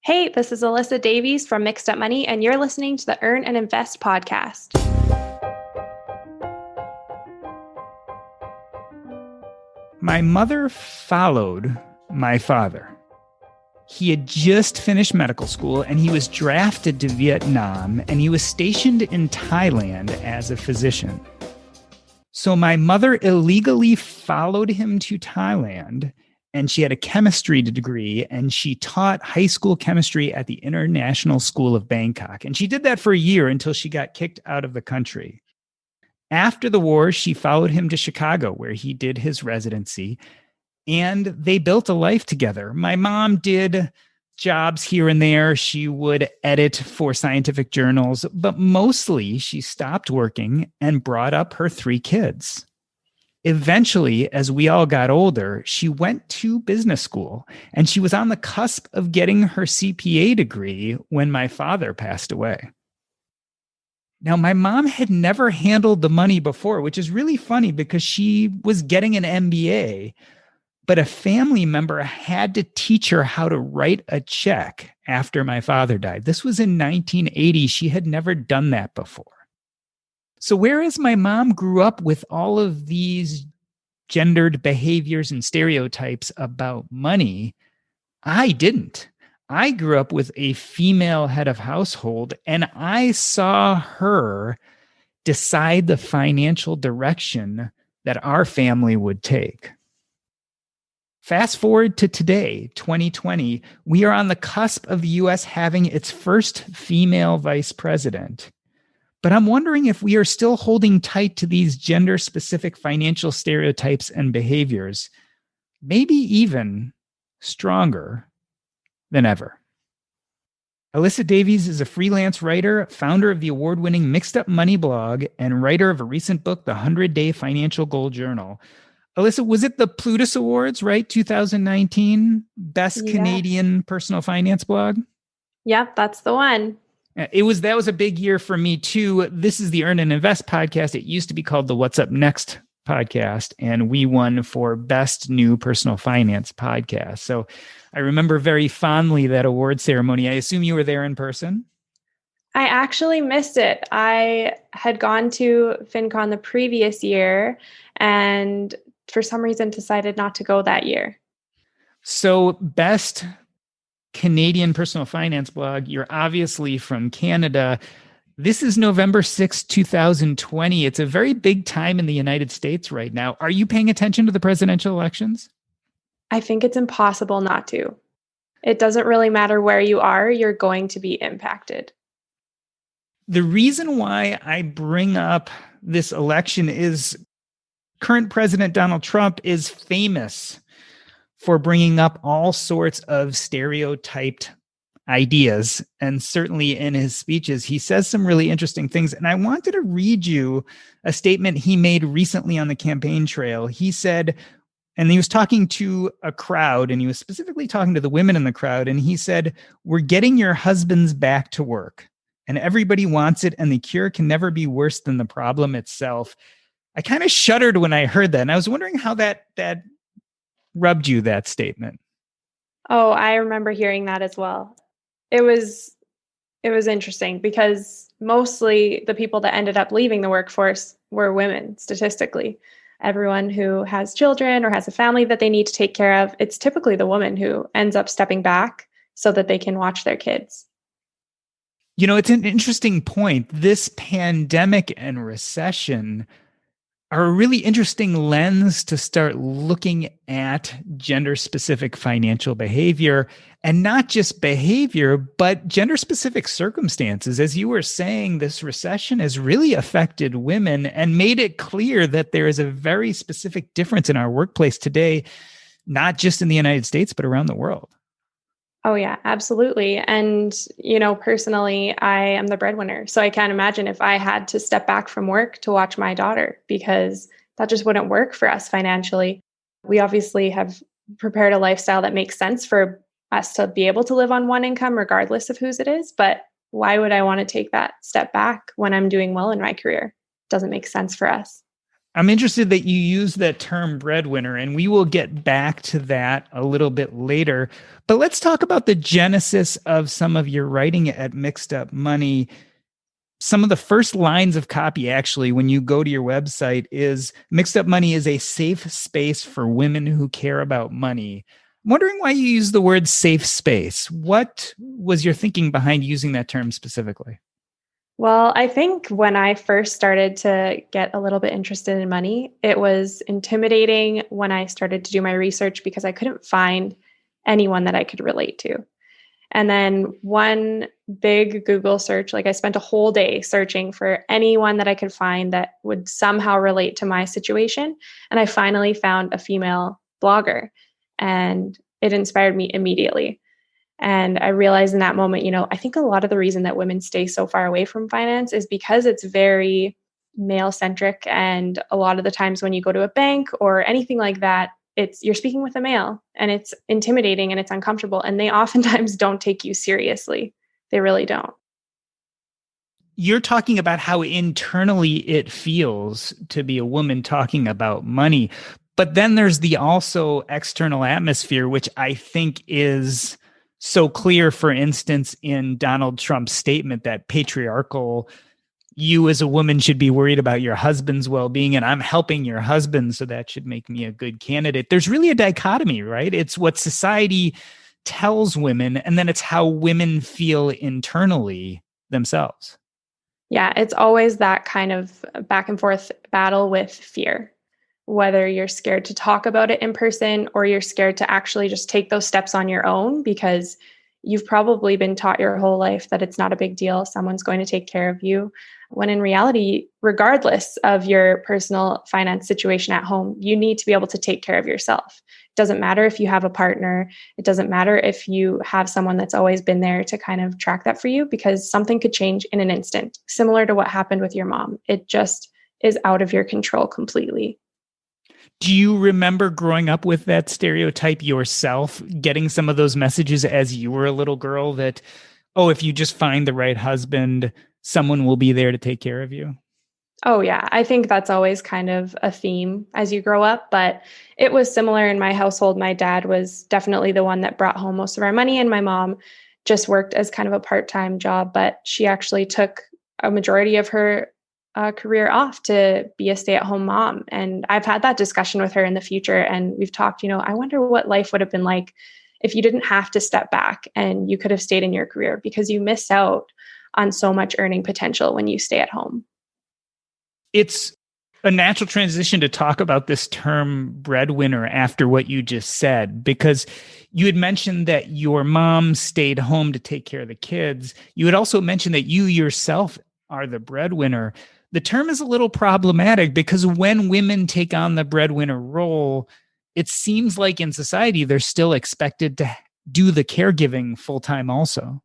Hey, this is Alyssa Davies from Mixed Up Money, and you're listening to the Earn and Invest podcast. My mother followed my father. He had just finished medical school and he was drafted to Vietnam and he was stationed in Thailand as a physician. So my mother illegally followed him to Thailand, and she had a chemistry degree and she taught high school chemistry at the International School of Bangkok. And she did that for a year until she got kicked out of the country. After the war, she followed him to Chicago, where he did his residency, and they built a life together. My mom did jobs here and there. She would edit for scientific journals, but mostly she stopped working and brought up her 3 kids. Eventually, as we all got older, she went to business school, and she was on the cusp of getting her CPA degree when my father passed away. Now, my mom had never handled the money before, which is really funny because she was getting an MBA, but a family member had to teach her how to write a check after my father died. This was in 1980. She had never done that before. So whereas my mom grew up with all of these gendered behaviors and stereotypes about money, I didn't. I grew up with a female head of household, and I saw her decide the financial direction that our family would take. Fast forward to today, 2020, we are on the cusp of the US having its first female vice president. But I'm wondering if we are still holding tight to these gender-specific financial stereotypes and behaviors, maybe even stronger than ever. Alyssa Davies is a freelance writer, founder of the award-winning Mixed Up Money blog, and writer of a recent book, The 100-Day Financial Goal Journal. Alyssa, was it the Plutus Awards, right? 2019 Best Canadian Personal Finance Blog? Yep, that's the one. That was a big year for me too. This is the Earn and Invest podcast. It used to be called the What's Up Next podcast, and we won for Best New Personal Finance Podcast. So I remember very fondly that award ceremony. I assume you were there in person? I actually missed it. I had gone to FinCon the previous year and for some reason decided not to go that year. So Best Canadian Personal Finance Blog, you're obviously from Canada. This is November 6, 2020. It's a very big time in the United States right now. Are you paying attention to the presidential elections? I think it's impossible not to. It doesn't really matter where you are, you're going to be impacted. The reason why I bring up this election is current President Donald Trump is famous for bringing up all sorts of stereotyped ideas. And certainly in his speeches, he says some really interesting things. And I wanted to read you a statement he made recently on the campaign trail. He said, and he was talking to a crowd, and he was specifically talking to the women in the crowd. And he said, "We're getting your husbands back to work, and everybody wants it. And the cure can never be worse than the problem itself." I kind of shuddered when I heard that. And I was wondering how that rubbed you, that statement. Oh, I remember hearing that as well. It was interesting because mostly the people that ended up leaving the workforce were women, statistically. Everyone who has children or has a family that they need to take care of, it's typically the woman who ends up stepping back so that they can watch their kids. You know, it's an interesting point. This pandemic and recession are a really interesting lens to start looking at gender-specific financial behavior, and not just behavior, but gender-specific circumstances. As you were saying, this recession has really affected women and made it clear that there is a very specific difference in our workplace today, not just in the United States, but around the world. Oh, yeah, absolutely. And, personally, I am the breadwinner. So I can't imagine if I had to step back from work to watch my daughter, because that just wouldn't work for us financially. We obviously have prepared a lifestyle that makes sense for us to be able to live on one income, regardless of whose it is. But why would I want to take that step back when I'm doing well in my career? Doesn't make sense for us. I'm interested that you use that term breadwinner, and we will get back to that a little bit later. But let's talk about the genesis of some of your writing at Mixed Up Money. Some of the first lines of copy, actually, when you go to your website, is Mixed Up Money is a safe space for women who care about money. I'm wondering why you use the word safe space. What was your thinking behind using that term specifically? Well, I think when I first started to get a little bit interested in money, it was intimidating when I started to do my research because I couldn't find anyone that I could relate to. And then one big Google search, like I spent a whole day searching for anyone that I could find that would somehow relate to my situation. And I finally found a female blogger, and it inspired me immediately. And I realized in that moment, I think a lot of the reason that women stay so far away from finance is because it's very male centric. And a lot of the times when you go to a bank or anything like that, you're speaking with a male, and it's intimidating and it's uncomfortable. And they oftentimes don't take you seriously. They really don't. You're talking about how internally it feels to be a woman talking about money. But then there's the also external atmosphere, which I think is so clear, for instance, in Donald Trump's statement that patriarchal, you as a woman should be worried about your husband's well-being, and I'm helping your husband, so that should make me a good candidate. There's really a dichotomy, right? It's what society tells women, and then it's how women feel internally themselves. Yeah, it's always that kind of back and forth battle with fear, whether you're scared to talk about it in person or you're scared to actually just take those steps on your own because you've probably been taught your whole life that it's not a big deal. Someone's going to take care of you. When in reality, regardless of your personal finance situation at home, you need to be able to take care of yourself. It doesn't matter if you have a partner. It doesn't matter if you have someone that's always been there to kind of track that for you, because something could change in an instant, similar to what happened with your mom. It just is out of your control completely. Do you remember growing up with that stereotype yourself, getting some of those messages as you were a little girl that, oh, if you just find the right husband, someone will be there to take care of you? Oh, yeah. I think that's always kind of a theme as you grow up, but it was similar in my household. My dad was definitely the one that brought home most of our money, and my mom just worked as kind of a part-time job, but she actually took a majority of her career off to be a stay-at-home mom. And I've had that discussion with her in the future, and we've talked, I wonder what life would have been like if you didn't have to step back and you could have stayed in your career, because you miss out on so much earning potential when you stay at home. It's a natural transition to talk about this term breadwinner after what you just said, because you had mentioned that your mom stayed home to take care of the kids. You had also mentioned that you yourself are the breadwinner. The term is a little problematic because when women take on the breadwinner role, it seems like in society, they're still expected to do the caregiving full time also.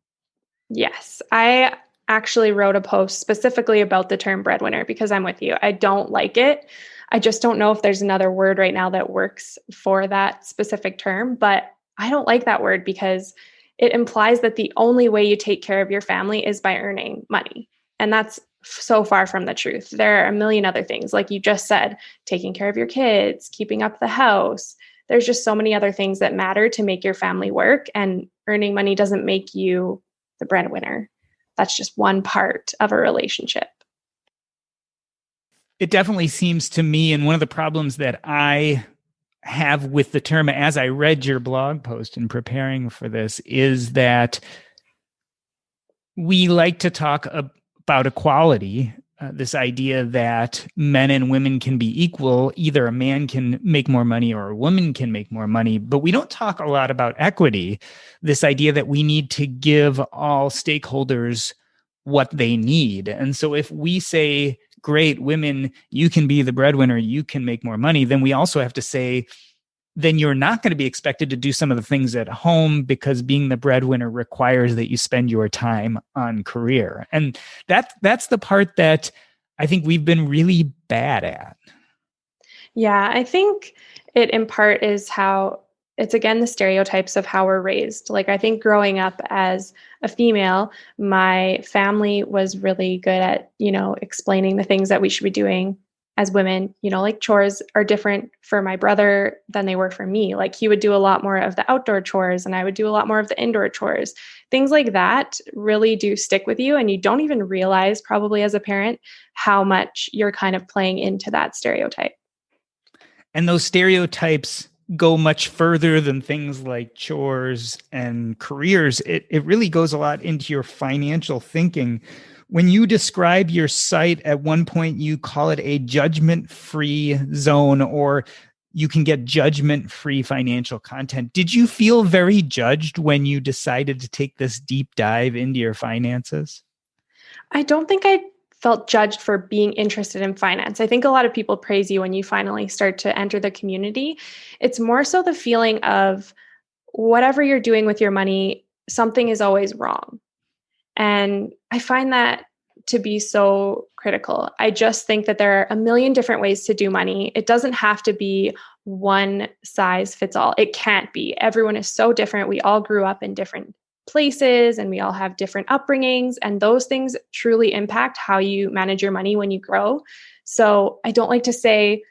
Yes, I actually wrote a post specifically about the term breadwinner because I'm with you. I don't like it. I just don't know if there's another word right now that works for that specific term, but I don't like that word because it implies that the only way you take care of your family is by earning money. And that's so far from the truth. There are a million other things, like you just said, taking care of your kids, keeping up the house. There's just so many other things that matter to make your family work, and earning money doesn't make you the breadwinner. That's just one part of a relationship. It definitely seems to me, and one of the problems that I have with the term as I read your blog post in preparing for this is that we like to talk about equality, this idea that men and women can be equal. Either a man can make more money or a woman can make more money, but we don't talk a lot about equity, this idea that we need to give all stakeholders what they need. And so if we say, great, women, you can be the breadwinner, you can make more money, then we also have to say, then you're not going to be expected to do some of the things at home because being the breadwinner requires that you spend your time on career. And that's the part that I think we've been really bad at. Yeah, I think it in part is how it's again the stereotypes of how we're raised. Like, I think growing up as a female, my family was really good at, explaining the things that we should be doing as women, like chores are different for my brother than they were for me. Like he would do a lot more of the outdoor chores and I would do a lot more of the indoor chores. Things like that really do stick with you. And you don't even realize, probably as a parent, how much you're kind of playing into that stereotype. And those stereotypes go much further than things like chores and careers. It really goes a lot into your financial thinking. When you describe your site, at one point you call it a judgment-free zone, or you can get judgment-free financial content. Did you feel very judged when you decided to take this deep dive into your finances? I don't think I felt judged for being interested in finance. I think a lot of people praise you when you finally start to enter the community. It's more so the feeling of whatever you're doing with your money, something is always wrong. And I find that to be so critical. I just think that there are a million different ways to do money. It doesn't have to be one size fits all. It can't be. Everyone is so different. We all grew up in different places and we all have different upbringings, and those things truly impact how you manage your money when you grow. So I don't like to say,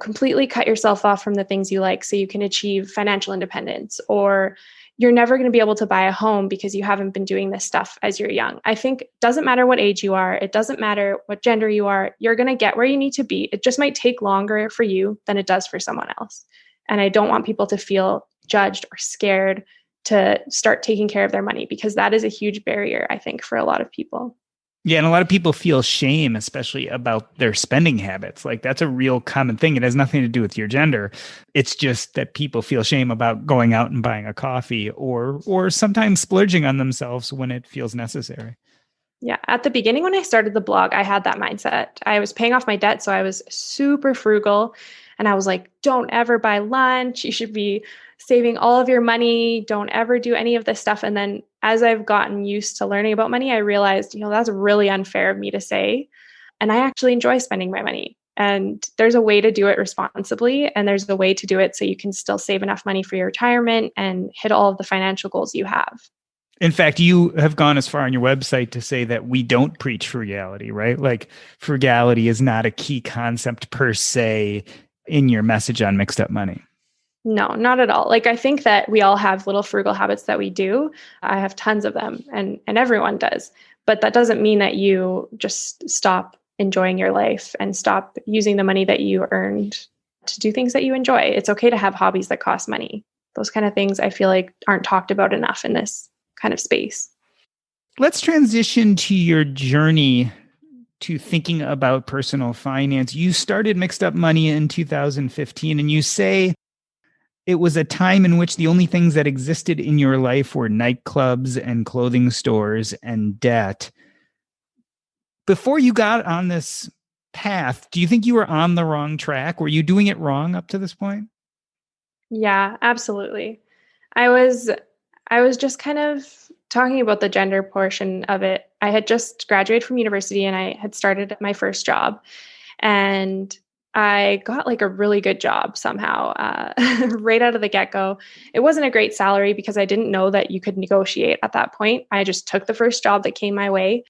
completely cut yourself off from the things you like so you can achieve financial independence, or you're never going to be able to buy a home because you haven't been doing this stuff as you're young. I think it doesn't matter what age you are. It doesn't matter what gender you are. You're going to get where you need to be. It just might take longer for you than it does for someone else. And I don't want people to feel judged or scared to start taking care of their money, because that is a huge barrier, I think, for a lot of people. Yeah, and a lot of people feel shame, especially about their spending habits. Like that's a real common thing. It has nothing to do with your gender. It's just that people feel shame about going out and buying a coffee or sometimes splurging on themselves when it feels necessary. Yeah. At the beginning, when I started the blog, I had that mindset. I was paying off my debt, so I was super frugal. And I was like, don't ever buy lunch. You should be saving all of your money. Don't ever do any of this stuff. And then as I've gotten used to learning about money, I realized, that's really unfair of me to say. And I actually enjoy spending my money. And there's a way to do it responsibly. And there's a way to do it so you can still save enough money for your retirement and hit all of the financial goals you have. In fact, you have gone as far on your website to say that we don't preach frugality, right? Like frugality is not a key concept per se in your message on Mixed Up Money. No, not at all. Like, I think that we all have little frugal habits that we do. I have tons of them, and everyone does. But that doesn't mean that you just stop enjoying your life and stop using the money that you earned to do things that you enjoy. It's okay to have hobbies that cost money. Those kind of things I feel like aren't talked about enough in this kind of space. Let's transition to your journey to thinking about personal finance. You started Mixed Up Money in 2015, and you say it was a time in which the only things that existed in your life were nightclubs and clothing stores and debt. Before you got on this path, do you think you were on the wrong track? Were you doing it wrong up to this point? Yeah, absolutely. I was just kind of talking about the gender portion of it. I had just graduated from university and I had started my first job, and I got like a really good job somehow right out of the get-go. It wasn't a great salary because I didn't know that you could negotiate at that point. I just took the first job that came my way.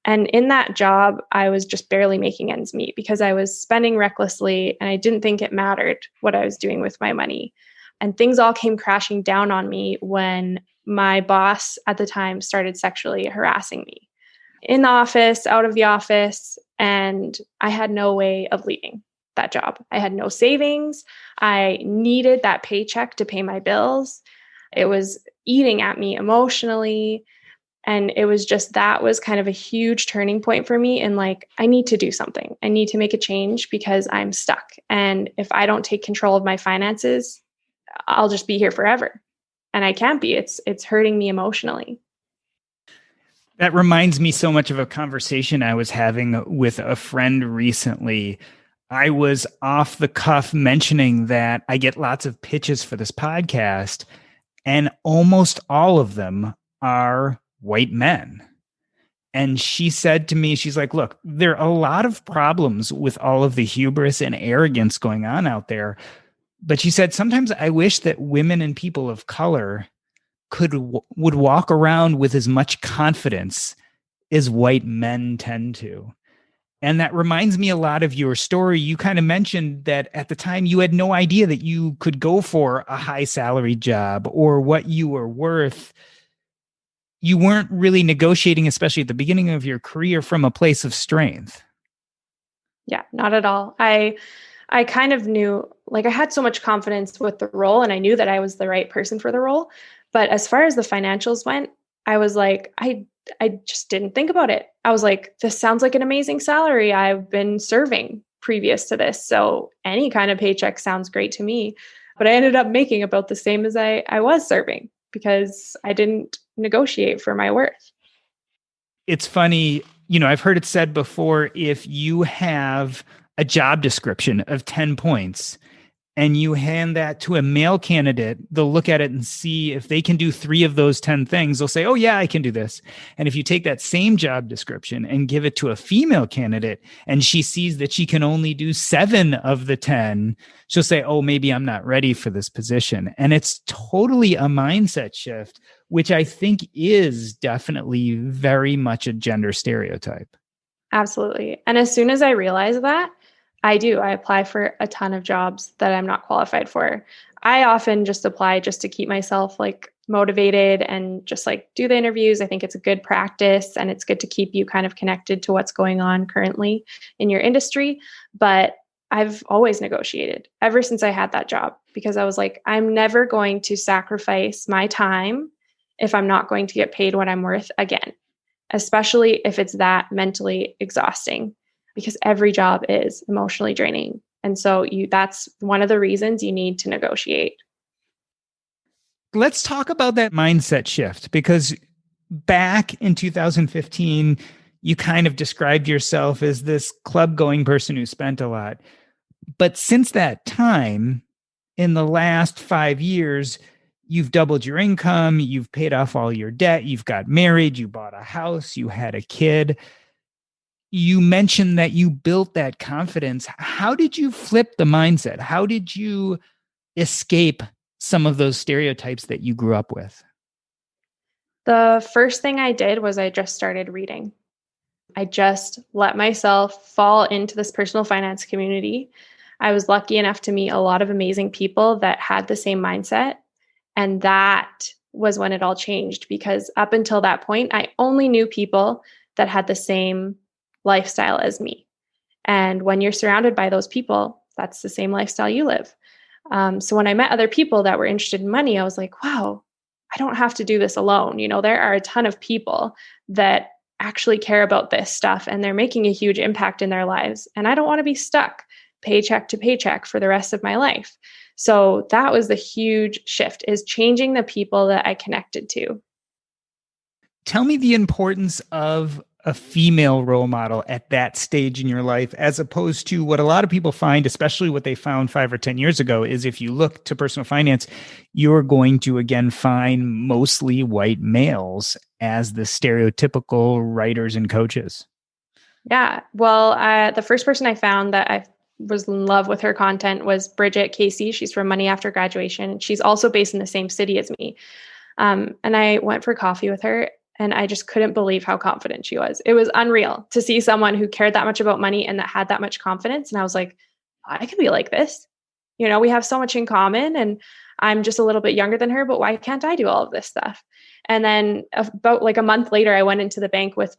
And in that job, I was just barely making ends meet because I was spending recklessly and I didn't think it mattered what I was doing with my money. And things all came crashing down on me when my boss at the time started sexually harassing me in the office, out of the office, and I had no way of leaving that job. I had no savings. I needed that paycheck to pay my bills. It was eating at me emotionally. And it was just, that was kind of a huge turning point for me in like, I need to do something. I need to make a change because I'm stuck. And if I don't take control of my finances, I'll just be here forever. And I can't be. It's hurting me emotionally. That reminds me so much of a conversation I was having with a friend recently. I was off the cuff mentioning that I get lots of pitches for this podcast, and almost all of them are white men. And she said to me, she's like, look, there are a lot of problems with all of the hubris and arrogance going on out there. But she said, sometimes I wish that women and people of color would walk around with as much confidence as white men tend to. And that reminds me a lot of your story. You kind of mentioned that at the time you had no idea that you could go for a high salary job or what you were worth. You weren't really negotiating, especially at the beginning of your career, from a place of strength. Yeah, not at all. I kind of knew, like, I had so much confidence with the role and I knew that I was the right person for the role. But as far as the financials went, I was like, I just didn't think about it. I was like, this sounds like an amazing salary. I've been serving previous to this. So any kind of paycheck sounds great to me. But I ended up making about the same as I was serving because I didn't negotiate for my worth. It's funny, I've heard it said before, if you have a job description of 10 points and you hand that to a male candidate, they'll look at it and see if they can do 3 of those 10 things. They'll say, oh, yeah, I can do this. And if you take that same job description and give it to a female candidate and she sees that she can only do 7 of the 10, she'll say, oh, maybe I'm not ready for this position. And it's totally a mindset shift, which I think is definitely very much a gender stereotype. Absolutely. And as soon as I realized that, I apply for a ton of jobs that I'm not qualified for. I often just apply just to keep myself like motivated and just like do the interviews. I think it's a good practice and it's good to keep you kind of connected to what's going on currently in your industry. But I've always negotiated ever since I had that job because I was like, I'm never going to sacrifice my time if I'm not going to get paid what I'm worth again, especially if it's that mentally exhausting because every job is emotionally draining. And so that's one of the reasons you need to negotiate. Let's talk about that mindset shift because back in 2015, you kind of described yourself as this club going person who spent a lot. But since that time, in the last 5 years, you've doubled your income, you've paid off all your debt, you've got married, you bought a house, you had a kid. You mentioned that you built that confidence. How did you flip the mindset? How did you escape some of those stereotypes that you grew up with? The first thing I did was I just started reading. I just let myself fall into this personal finance community. I was lucky enough to meet a lot of amazing people that had the same mindset. And that was when it all changed because up until that point, I only knew people that had the same lifestyle as me. And when you're surrounded by those people, that's the same lifestyle you live. So when I met other people that were interested in money, I was like, wow, I don't have to do this alone. There are a ton of people that actually care about this stuff and they're making a huge impact in their lives. And I don't want to be stuck paycheck to paycheck for the rest of my life. So that was the huge shift, is changing the people that I connected to. Tell me the importance of a female role model at that stage in your life, as opposed to what a lot of people find, especially what they found 5 or 10 years ago, is if you look to personal finance, you're going to again find mostly white males as the stereotypical writers and coaches. Yeah. Well, the first person I found that I was in love with her content was Bridget Casey. She's from Money After Graduation. She's also based in the same city as me. And I went for coffee with her and I just couldn't believe how confident she was. It was unreal to see someone who cared that much about money and that had that much confidence. And I was like, I could be like this. We have so much in common and I'm just a little bit younger than her, but why can't I do all of this stuff? And then about like a month later, I went into the bank with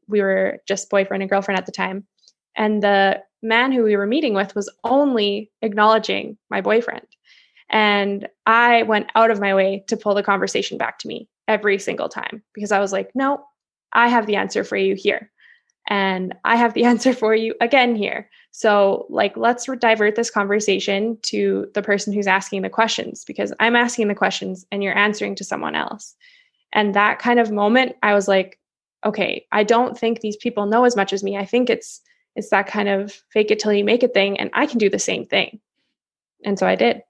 we were just boyfriend and girlfriend at the time. And the man who we were meeting with was only acknowledging my boyfriend. And I went out of my way to pull the conversation back to me every single time because I was like, no, I have the answer for you here. And I have the answer for you again here. So, like, let's divert this conversation to the person who's asking the questions because I'm asking the questions and you're answering to someone else. And that kind of moment, I was like, okay, I don't think these people know as much as me. I think it's that kind of fake it till you make it thing. And I can do the same thing. And so I did.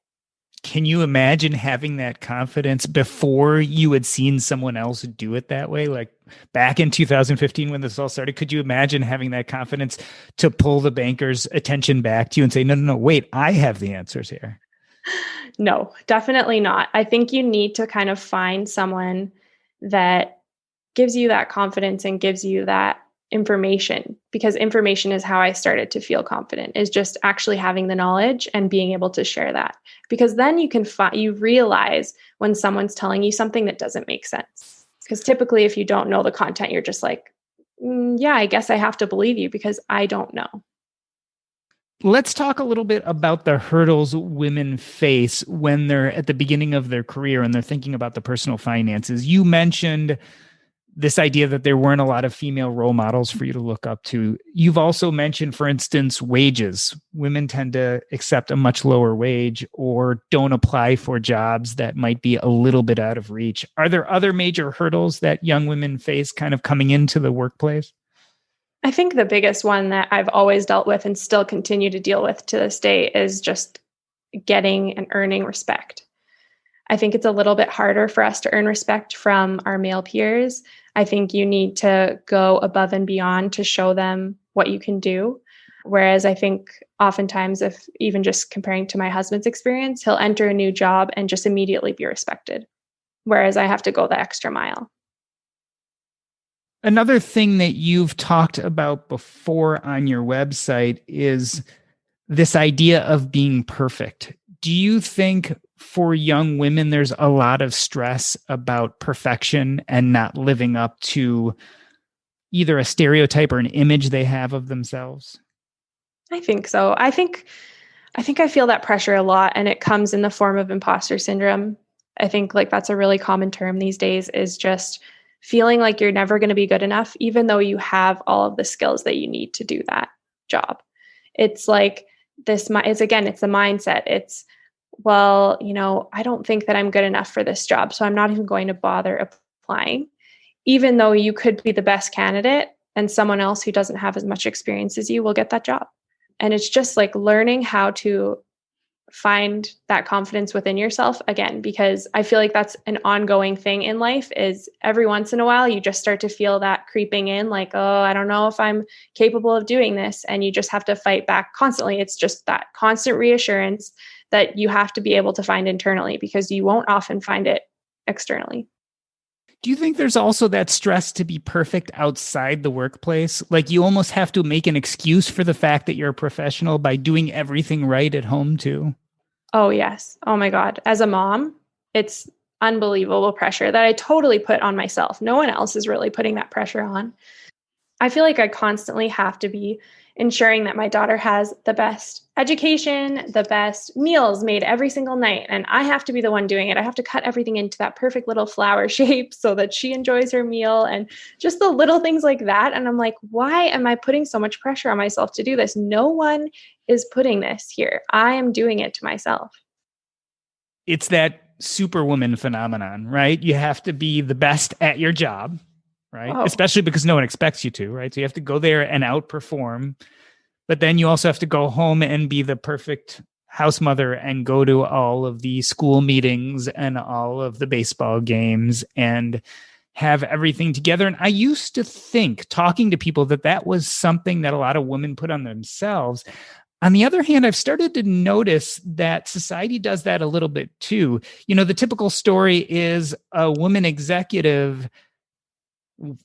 Can you imagine having that confidence before you had seen someone else do it that way? Like back in 2015 when this all started, could you imagine having that confidence to pull the banker's attention back to you and say, no, wait, I have the answers here? No, definitely not. I think you need to kind of find someone that gives you that confidence and gives you that information, because information is how I started to feel confident, is just actually having the knowledge and being able to share that. Because then you can you realize when someone's telling you something that doesn't make sense. Because typically, if you don't know the content, you're just like, yeah, I guess I have to believe you because I don't know. Let's talk a little bit about the hurdles women face when they're at the beginning of their career and they're thinking about the personal finances. You mentioned this idea that there weren't a lot of female role models for you to look up to. You've also mentioned, for instance, wages. Women tend to accept a much lower wage or don't apply for jobs that might be a little bit out of reach. Are there other major hurdles that young women face kind of coming into the workplace? I think the biggest one that I've always dealt with and still continue to deal with to this day is just getting and earning respect. I think it's a little bit harder for us to earn respect from our male peers. I think you need to go above and beyond to show them what you can do. Whereas I think oftentimes, if even just comparing to my husband's experience, he'll enter a new job and just immediately be respected. Whereas I have to go the extra mile. Another thing that you've talked about before on your website is this idea of being perfect. Do you think for young women, there's a lot of stress about perfection and not living up to either a stereotype or an image they have of themselves? I think so. I feel that pressure a lot, and it comes in the form of imposter syndrome. I think like that's a really common term these days, is just feeling like you're never going to be good enough, even though you have all of the skills that you need to do that job. It's like it's the mindset. It's, well, I don't think that I'm good enough for this job, so I'm not even going to bother applying, even though you could be the best candidate and someone else who doesn't have as much experience as you will get that job. And it's just like learning how to find that confidence within yourself again, because I feel like that's an ongoing thing in life. Is every once in a while you just start to feel that creeping in, like, oh, I don't know if I'm capable of doing this, and you just have to fight back constantly. It's just that constant reassurance that you have to be able to find internally, because you won't often find it externally. Do you think there's also that stress to be perfect outside the workplace? Like you almost have to make an excuse for the fact that you're a professional by doing everything right at home too? Oh, yes. Oh my God. As a mom, it's unbelievable pressure that I totally put on myself. No one else is really putting that pressure on. I feel like I constantly have to be ensuring that my daughter has the best education, the best meals made every single night. And I have to be the one doing it. I have to cut everything into that perfect little flower shape so that she enjoys her meal, and just the little things like that. And I'm like, why am I putting so much pressure on myself to do this? No one is putting this here. I am doing it to myself. It's that superwoman phenomenon, right? You have to be the best at your job, right? Oh, Especially because no one expects you to, right? So you have to go there and outperform, but then you also have to go home and be the perfect house mother and go to all of the school meetings and all of the baseball games and have everything together. And I used to think, talking to people, that that was something that a lot of women put on themselves. On the other hand, I've started to notice that society does that a little bit too. The typical story is a woman executive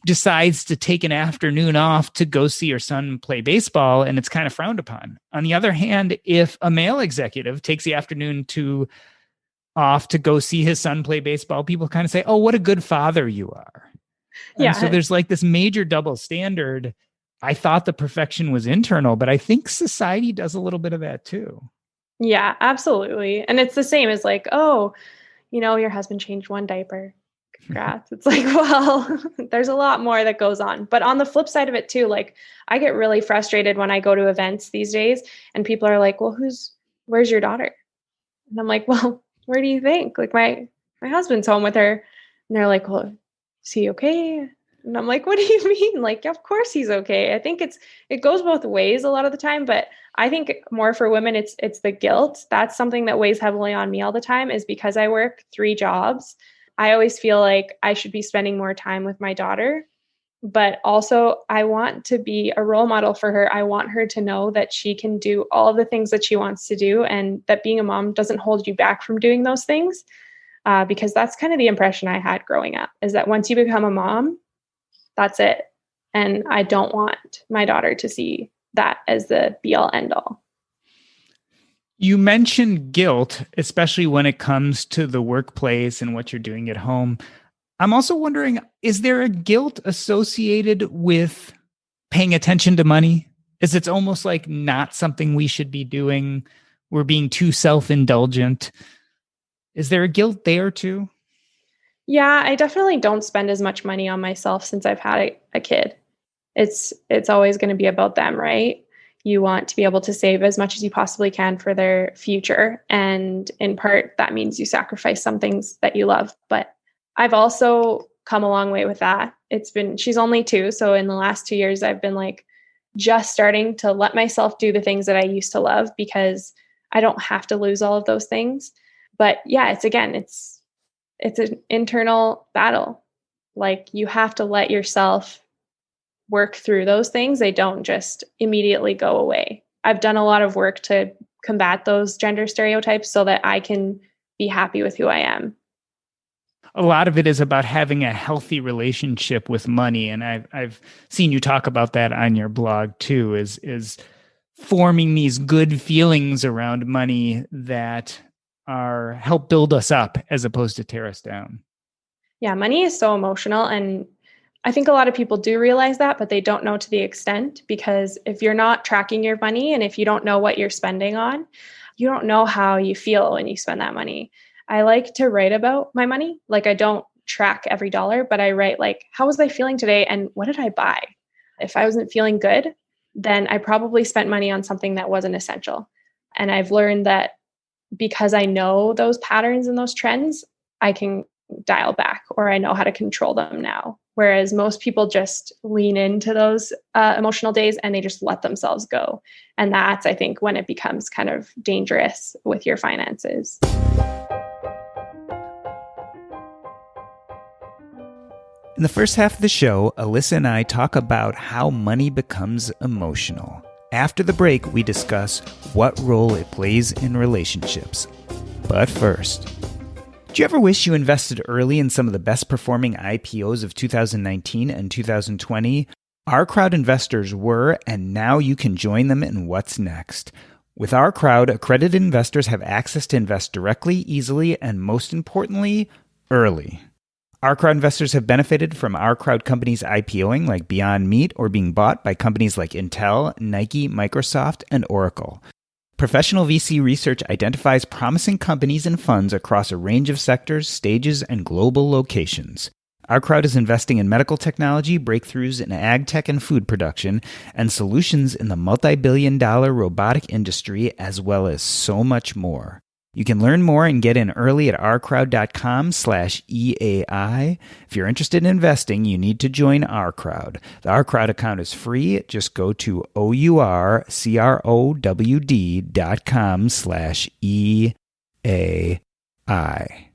decides to take an afternoon off to go see her son play baseball, and it's kind of frowned upon. On the other hand, if a male executive takes the afternoon off to go see his son play baseball, people kind of say, oh, what a good father you are. And so yeah. there's like this major double standard. I thought the perfection was internal, but I think society does a little bit of that too. Yeah, absolutely. And it's the same as like, oh, your husband changed one diaper. Congrats. It's like, well, there's a lot more that goes on. But on the flip side of it too, like I get really frustrated when I go to events these days and people are like, well, where's your daughter? And I'm like, well, where do you think? Like my husband's home with her. And they're like, well, is he okay? And I'm like, what do you mean? Like, of course he's okay. I think it goes both ways a lot of the time, but I think more for women, it's the guilt. That's something that weighs heavily on me all the time, is because I work 3 jobs. I always feel like I should be spending more time with my daughter, but also I want to be a role model for her. I want her to know that she can do all of the things that she wants to do, and that being a mom doesn't hold you back from doing those things. Because that's kind of the impression I had growing up, is that once you become a mom, that's it. And I don't want my daughter to see that as the be all end all. You mentioned guilt, especially when it comes to the workplace and what you're doing at home. I'm also wondering, is there a guilt associated with paying attention to money? Is it's almost like not something we should be doing? We're being too self-indulgent. Is there a guilt there too? Yeah, I definitely don't spend as much money on myself since I've had a kid. It's always going to be about them, right? You want to be able to save as much as you possibly can for their future. And in part, that means you sacrifice some things that you love. But I've also come a long way with that. She's only 2. So in the last 2 years, I've been like just starting to let myself do the things that I used to love because I don't have to lose all of those things. But yeah, it's an internal battle. Like you have to let yourself work through those things. They don't just immediately go away. I've done a lot of work to combat those gender stereotypes so that I can be happy with who I am. A lot of it is about having a healthy relationship with money. And I've seen you talk about that on your blog too, is forming these good feelings around money that are help build us up as opposed to tear us down. Yeah, money is so emotional. And I think a lot of people do realize that, but they don't know to the extent because if you're not tracking your money and if you don't know what you're spending on, you don't know how you feel when you spend that money. I like to write about my money. Like I don't track every dollar, but I write like, how was I feeling today and what did I buy? If I wasn't feeling good, then I probably spent money on something that wasn't essential. And I've learned that because I know those patterns and those trends, I can dial back or I know how to control them now. Whereas most people just lean into those emotional days and they just let themselves go. And that's, I think, when it becomes kind of dangerous with your finances. In the first half of the show, Alyssa and I talk about how money becomes emotional. After the break, we discuss what role it plays in relationships. But first, do you ever wish you invested early in some of the best performing IPOs of 2019 and 2020? Our Crowd investors were, and now you can join them in what's next. With Our Crowd, accredited investors have access to invest directly, easily, and most importantly, early. Our Crowd investors have benefited from Our Crowd companies IPOing like Beyond Meat or being bought by companies like Intel, Nike, Microsoft, and Oracle. Professional VC research identifies promising companies and funds across a range of sectors, stages, and global locations. Our Crowd is investing in medical technology, breakthroughs in ag tech and food production, and solutions in the multi-billion-dollar robotic industry, as well as so much more. You can learn more and get in early at ourcrowd.com/EAI. If you're interested in investing, you need to join Our Crowd. The Our Crowd account is free. Just go to ourcrowd.com/EAI.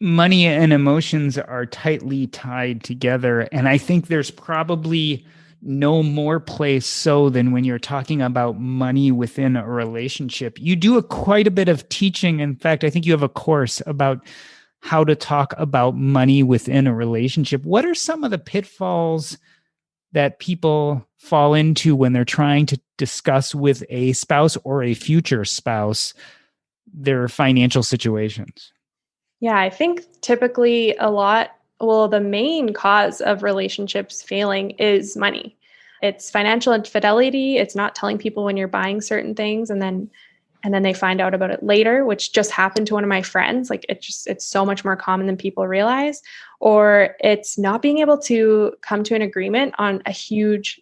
Money and emotions are tightly tied together, and I think there's probably no more place so than when you're talking about money within a relationship. You do quite a bit of teaching. In fact, I think you have a course about how to talk about money within a relationship. What are some of the pitfalls that people fall into when they're trying to discuss with a spouse or a future spouse their financial situations? Yeah, I think typically the main cause of relationships failing is money. It's financial infidelity. It's not telling people when you're buying certain things and then they find out about it later, which just happened to one of my friends. Like it's so much more common than people realize. Or it's not being able to come to an agreement on a huge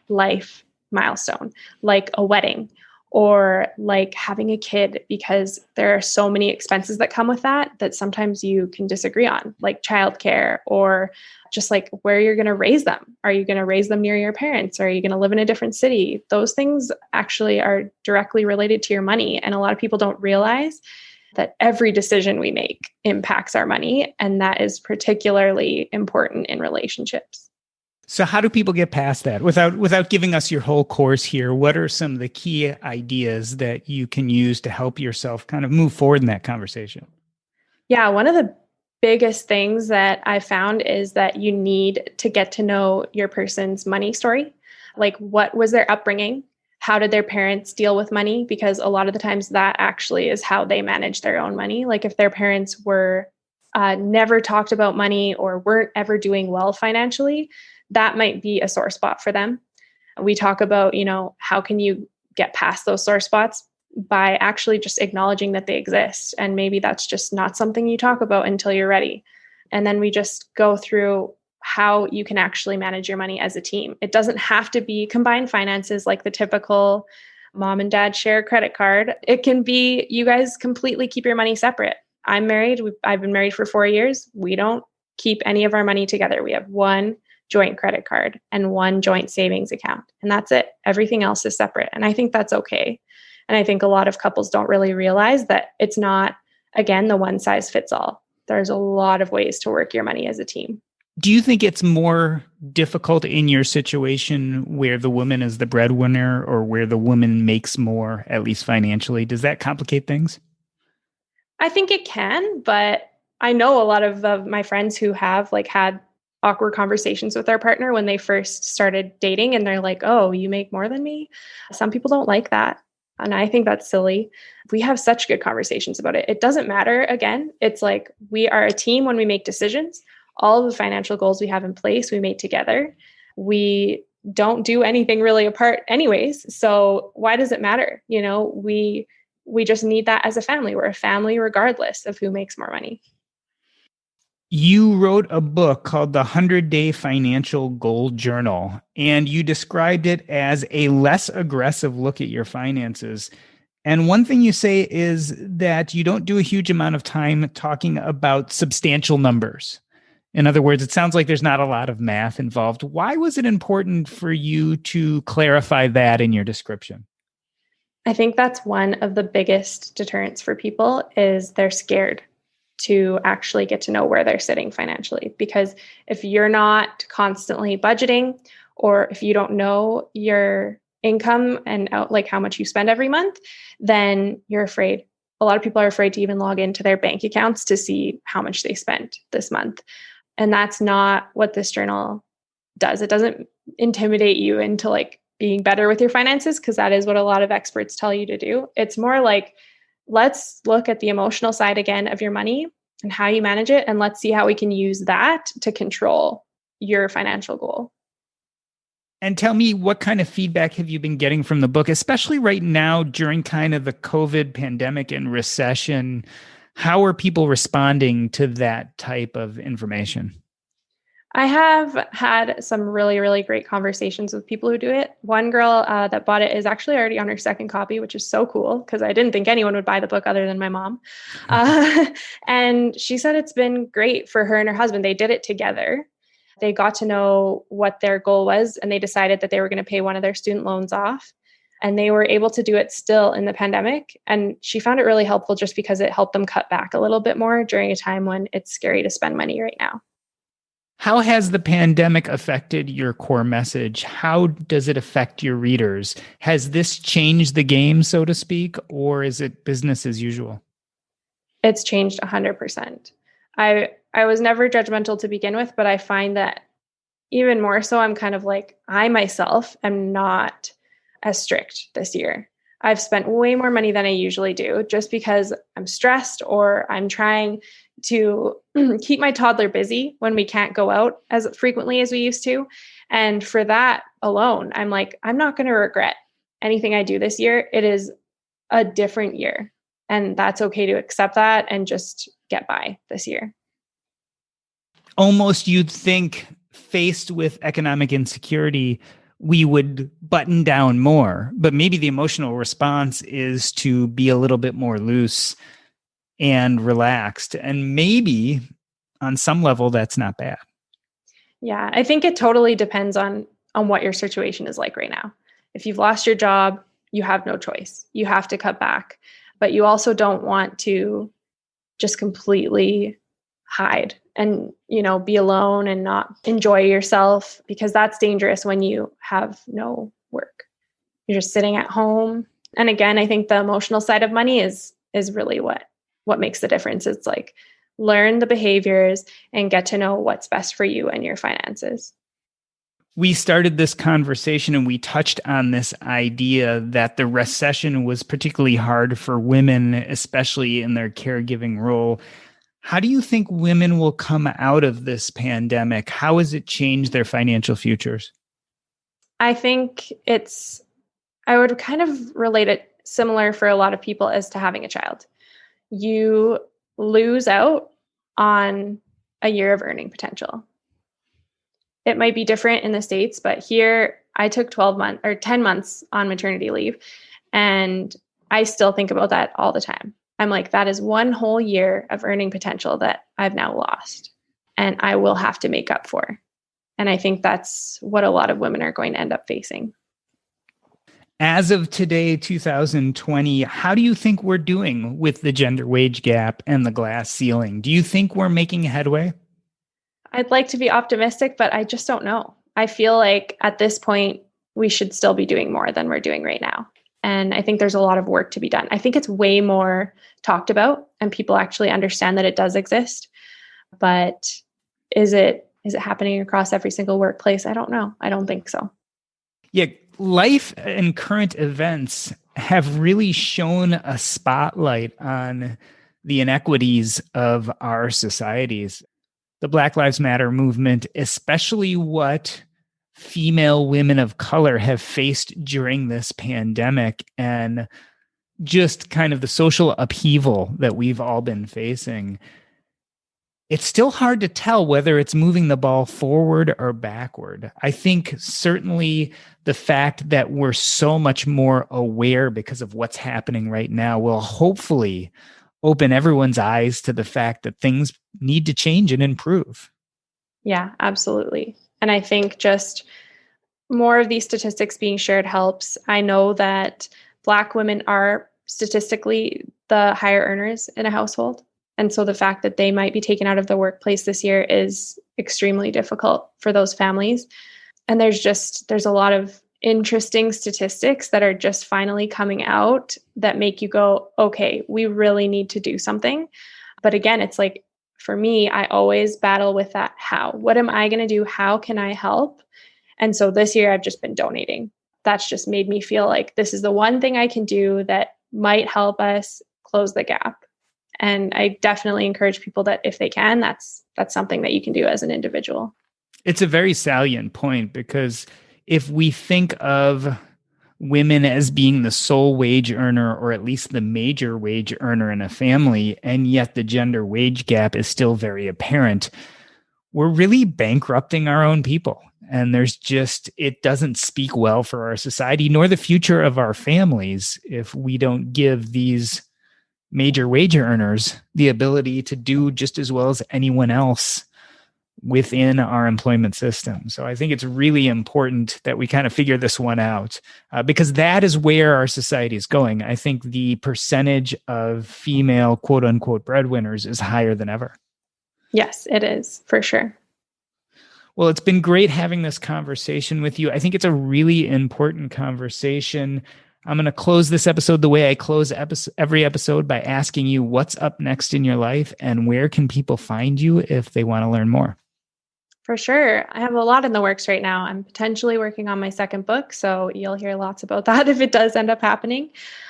life milestone, like a wedding or like having a kid, because there are so many expenses that come with that sometimes you can disagree on, like childcare or just like where you're going to raise them. Are you going to raise them near your parents? Or are you going to live in a different city? Those things actually are directly related to your money. And a lot of people don't realize that every decision we make impacts our money. And that is particularly important in relationships. So how do people get past that without giving us your whole course here? What are some of the key ideas that you can use to help yourself kind of move forward in that conversation? Yeah, one of the biggest things that I found is that you need to get to know your person's money story. Like, what was their upbringing? How did their parents deal with money? Because a lot of the times that actually is how they manage their own money. Like, if their parents were never talked about money or weren't ever doing well financially, that might be a sore spot for them. We talk about, how can you get past those sore spots by actually just acknowledging that they exist. And maybe that's just not something you talk about until you're ready. And then we just go through how you can actually manage your money as a team. It doesn't have to be combined finances like the typical mom and dad share a credit card. It can be you guys completely keep your money separate. I'm married. I've been married for 4 years. We don't keep any of our money together. We have one joint credit card and one joint savings account. And that's it. Everything else is separate. And I think that's okay. And I think a lot of couples don't really realize that it's not, again, the one size fits all. There's a lot of ways to work your money as a team. Do you think it's more difficult in your situation where the woman is the breadwinner or where the woman makes more, at least financially? Does that complicate things? I think it can, but I know a lot of my friends who have had awkward conversations with their partner when they first started dating, and they're like, "Oh, you make more than me?" Some people don't like that. And I think that's silly. We have such good conversations about it. It doesn't matter. Again, it's like we are a team when we make decisions. All of the financial goals we have in place, we made together. We don't do anything really apart anyways. So why does it matter? We just need that as a family. We're a family regardless of who makes more money. You wrote a book called The 100-Day Financial Goal Journal, and you described it as a less aggressive look at your finances. And one thing you say is that you don't do a huge amount of time talking about substantial numbers. In other words, it sounds like there's not a lot of math involved. Why was it important for you to clarify that in your description? I think that's one of the biggest deterrents for people is they're scared to actually get to know where they're sitting financially. Because if you're not constantly budgeting, or if you don't know your income and how much you spend every month, then you're afraid. A lot of people are afraid to even log into their bank accounts to see how much they spent this month. And that's not what this journal does. It doesn't intimidate you into being better with your finances, because that is what a lot of experts tell you to do. It's more like, let's look at the emotional side again of your money and how you manage it. And let's see how we can use that to control your financial goal. And tell me, what kind of feedback have you been getting from the book, especially right now during kind of the COVID pandemic and recession? How are people responding to that type of information? I have had some really, really great conversations with people who do it. One girl that bought it is actually already on her second copy, which is so cool because I didn't think anyone would buy the book other than my mom. And she said it's been great for her and her husband. They did it together. They got to know what their goal was, and they decided that they were going to pay one of their student loans off. And they were able to do it still in the pandemic. And she found it really helpful just because it helped them cut back a little bit more during a time when it's scary to spend money right now. How has the pandemic affected your core message? How does it affect your readers? Has this changed the game, so to speak, or is it business as usual? It's changed 100%. I was never judgmental to begin with, but I find that even more so, I'm kind of like, I myself am not as strict this year. I've spent way more money than I usually do just because I'm stressed, or I'm trying to keep my toddler busy when we can't go out as frequently as we used to. And for that alone, I'm like, I'm not going to regret anything I do this year. It is a different year. And that's okay to accept that and just get by this year. Almost you'd think, faced with economic insecurity, we would button down more, but maybe the emotional response is to be a little bit more loose and relaxed. And maybe on some level, that's not bad. Yeah, I think it totally depends on what your situation is like right now. If you've lost your job, you have no choice. You have to cut back, but you also don't want to just completely hide and, be alone and not enjoy yourself, because that's dangerous when you have no work. You're just sitting at home. And again, I think the emotional side of money is really what makes the difference. It's like, learn the behaviors, and get to know what's best for you and your finances. We started this conversation and we touched on this idea that the recession was particularly hard for women, especially in their caregiving role. How do you think women will come out of this pandemic? How has it changed their financial futures? I think I would kind of relate it similar for a lot of people as to having a child. You lose out on a year of earning potential. It might be different in the States, but here I took 12 months or 10 months on maternity leave. And I still think about that all the time. I'm like, that is one whole year of earning potential that I've now lost and I will have to make up for. And I think that's what a lot of women are going to end up facing. As of today, 2020, how do you think we're doing with the gender wage gap and the glass ceiling? Do you think we're making headway? I'd like to be optimistic, but I just don't know. I feel like at this point, we should still be doing more than we're doing right now. And I think there's a lot of work to be done. I think it's way more talked about and people actually understand that it does exist. But is it happening across every single workplace? I don't know. I don't think so. Yeah, life and current events have really shone a spotlight on the inequities of our societies. The Black Lives Matter movement, especially what female women of color have faced during this pandemic, and just kind of the social upheaval that we've all been facing. It's still hard to tell whether it's moving the ball forward or backward. I think certainly the fact that we're so much more aware because of what's happening right now will hopefully open everyone's eyes to the fact that things need to change and improve. Yeah, absolutely. And I think just more of these statistics being shared helps. I know that Black women are statistically the higher earners in a household. And so the fact that they might be taken out of the workplace this year is extremely difficult for those families. And there's a lot of interesting statistics that are just finally coming out that make you go, okay, we really need to do something. But again, it's like, for me, I always battle with that how. What am I going to do? How can I help? And so this year I've just been donating. That's just made me feel like this is the one thing I can do that might help us close the gap. And I definitely encourage people that if they can, that's something that you can do as an individual. It's a very salient point because if we think of women as being the sole wage earner or at least the major wage earner in a family, and yet the gender wage gap is still very apparent, we're really bankrupting our own people. And it doesn't speak well for our society nor the future of our families if we don't give these major wage earners the ability to do just as well as anyone else within our employment system. So I think it's really important that we kind of figure this one out because that is where our society is going. I think the percentage of female quote unquote breadwinners is higher than ever. Yes, it is for sure. Well, it's been great having this conversation with you. I think it's a really important conversation. I'm going to close this episode the way I close every episode by asking you what's up next in your life and where can people find you if they want to learn more? For sure. I have a lot in the works right now. I'm potentially working on my second book, so you'll hear lots about that if it does end up happening.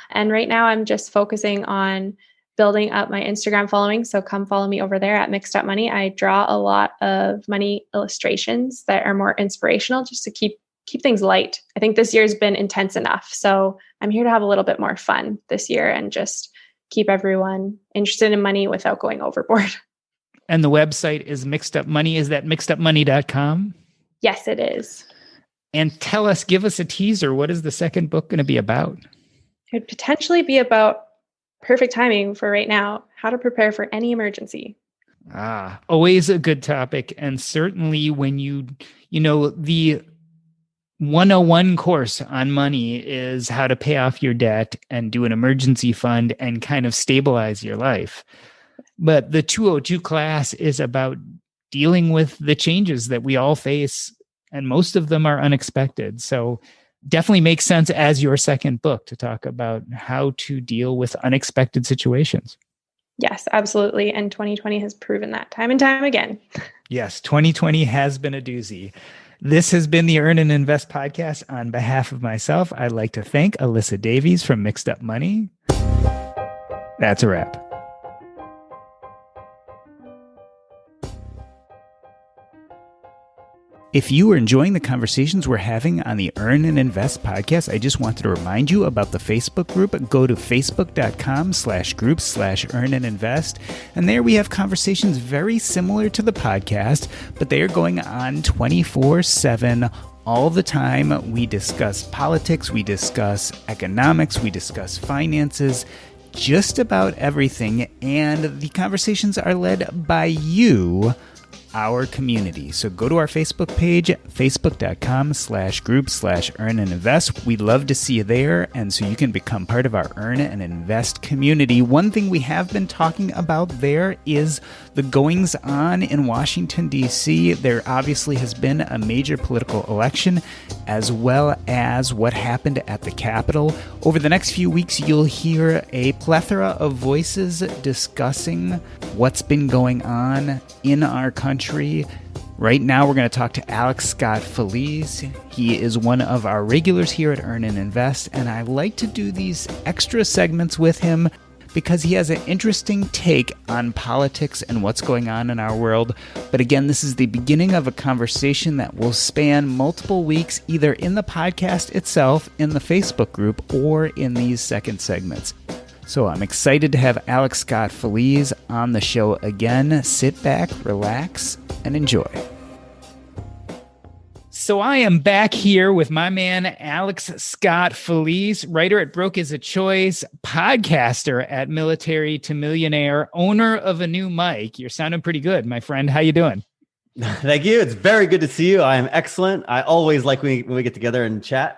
And right now I'm just focusing on building up my Instagram following. So come follow me over there at Mixed Up Money. I draw a lot of money illustrations that are more inspirational just to keep things light. I think this year's been intense enough. So I'm here to have a little bit more fun this year and just keep everyone interested in money without going overboard. And the website is Mixed Up Money. Is that mixedupmoney.com? Yes, it is. And give us a teaser. What is the second book going to be about? It would potentially be about perfect timing for right now, how to prepare for any emergency. Always a good topic. And certainly when the 101 course on money is how to pay off your debt and do an emergency fund and kind of stabilize your life. But the 202 class is about dealing with the changes that we all face, and most of them are unexpected. So definitely makes sense as your second book to talk about how to deal with unexpected situations. Yes, absolutely. And 2020 has proven that time and time again. Yes, 2020 has been a doozy. This has been the Earn and Invest podcast. On behalf of myself, I'd like to thank Alyssa Davies from Mixed Up Money. That's a wrap. If you are enjoying the conversations we're having on the Earn and Invest podcast, I just wanted to remind you about the Facebook group. Go to facebook.com/groups/earn and invest. And there we have conversations very similar to the podcast, but they are going on 24/7 all the time. We discuss politics, we discuss economics, we discuss finances, just about everything. And the conversations are led by you, our community. So go to our Facebook page, facebook.com/group/earn and invest. We'd love to see you there. And so you can become part of our Earn and Invest community. One thing we have been talking about there is the goings on in Washington, D.C. There obviously has been a major political election, as well as what happened at the Capitol. Over the next few weeks, you'll hear a plethora of voices discussing what's been going on in our country. Right now, we're going to talk to Alex Felice. He is one of our regulars here at Earn and Invest, and I like to do these extra segments with him because he has an interesting take on politics and what's going on in our world. But again, this is the beginning of a conversation that will span multiple weeks, either in the podcast itself, in the Facebook group, or in these second segments. So I'm excited to have Alex Felice on the show again. Sit back, relax, and enjoy. So I am back here with my man, Alex Felice, writer at Broke is a Choice, podcaster at Military to Millionaire, owner of a new mic. You're sounding pretty good, my friend. How you doing? Thank you. It's very good to see you. I am excellent. I always like when we get together and chat.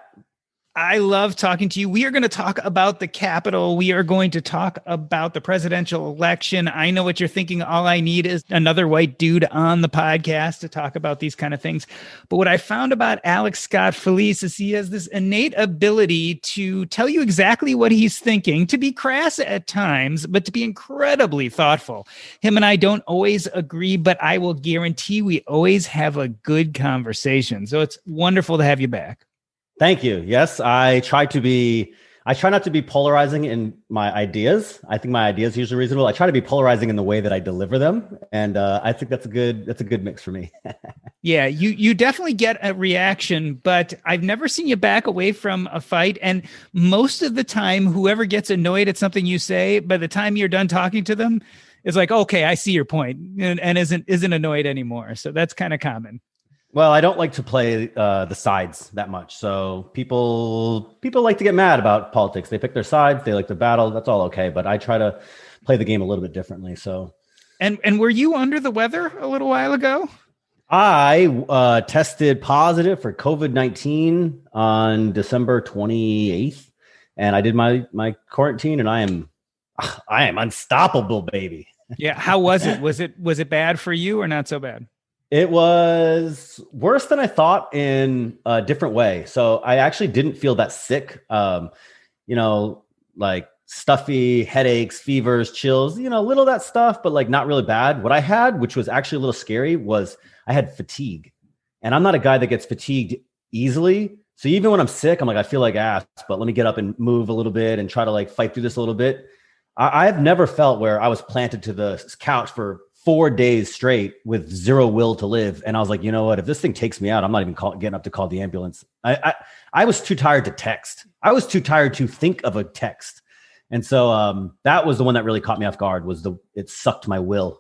I love talking to you. We are going to talk about the Capitol. We are going to talk about the presidential election. I know what you're thinking. All I need is another white dude on the podcast to talk about these kind of things. But what I found about Alex Felice is he has this innate ability to tell you exactly what he's thinking, to be crass at times, but to be incredibly thoughtful. Him and I don't always agree, but I will guarantee we always have a good conversation. So it's wonderful to have you back. Thank you. Yes, I try not to be polarizing in my ideas. I think my ideas are usually reasonable. I try to be polarizing in the way that I deliver them. And I think that's a good mix for me. Yeah, you definitely get a reaction, but I've never seen you back away from a fight. And most of the time, whoever gets annoyed at something you say, by the time you're done talking to them, is like, okay, I see your point, and isn't annoyed anymore. So that's kind of common. Well, I don't like to play the sides that much. So people like to get mad about politics. They pick their sides. They like to battle. That's all okay. But I try to play the game a little bit differently. So, and were you under the weather a little while ago? I tested positive for COVID-19 on December 28th, and I did my quarantine, and I am unstoppable, baby. Yeah. How was it? Was it bad for you or not so bad? It was worse than I thought in a different way. So I actually didn't feel that sick. Like stuffy headaches, fevers, chills, little of that stuff, but like not really bad. What I had, which was actually a little scary, was I had fatigue. And I'm not a guy that gets fatigued easily. So even when I'm sick, I'm like, I feel like ass, but let me get up and move a little bit and try to like fight through this a little bit. I have never felt where I was planted to the couch for 4 days straight with zero will to live. And I was like, you know what, if this thing takes me out, I'm not even getting up to call the ambulance. I was too tired to text. I was too tired to think of a text. And so that was the one that really caught me off guard, it sucked my will.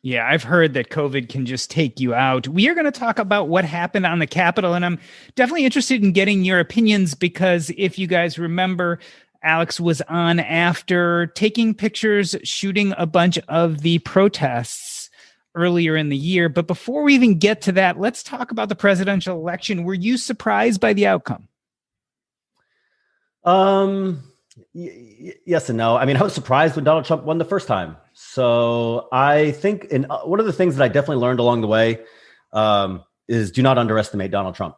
Yeah, I've heard that COVID can just take you out. We are going to talk about what happened on the Capitol, and I'm definitely interested in getting your opinions because if you guys remember, Alex was on after taking pictures, shooting a bunch of the protests earlier in the year. But before we even get to that, let's talk about the presidential election. Were you surprised by the outcome? Yes and no. I mean, I was surprised when Donald Trump won the first time. So I think one of the things that I definitely learned along the way is do not underestimate Donald Trump.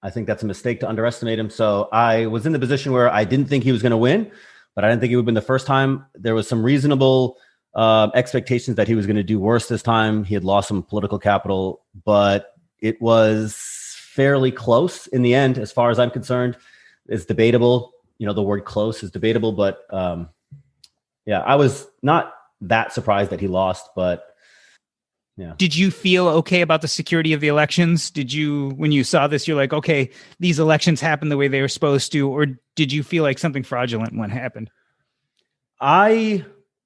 I think that's a mistake to underestimate him. So I was in the position where I didn't think he was going to win, but I didn't think he would win the first time. There was some reasonable expectations that he was going to do worse this time. He had lost some political capital, but it was fairly close in the end, as far as I'm concerned. It's debatable. The word close is debatable, but yeah, I was not that surprised that he lost, but yeah. Did you feel okay about the security of the elections? Did you, when you saw this, you're like, okay, these elections happened the way they were supposed to, or did you feel like something fraudulent when it happened?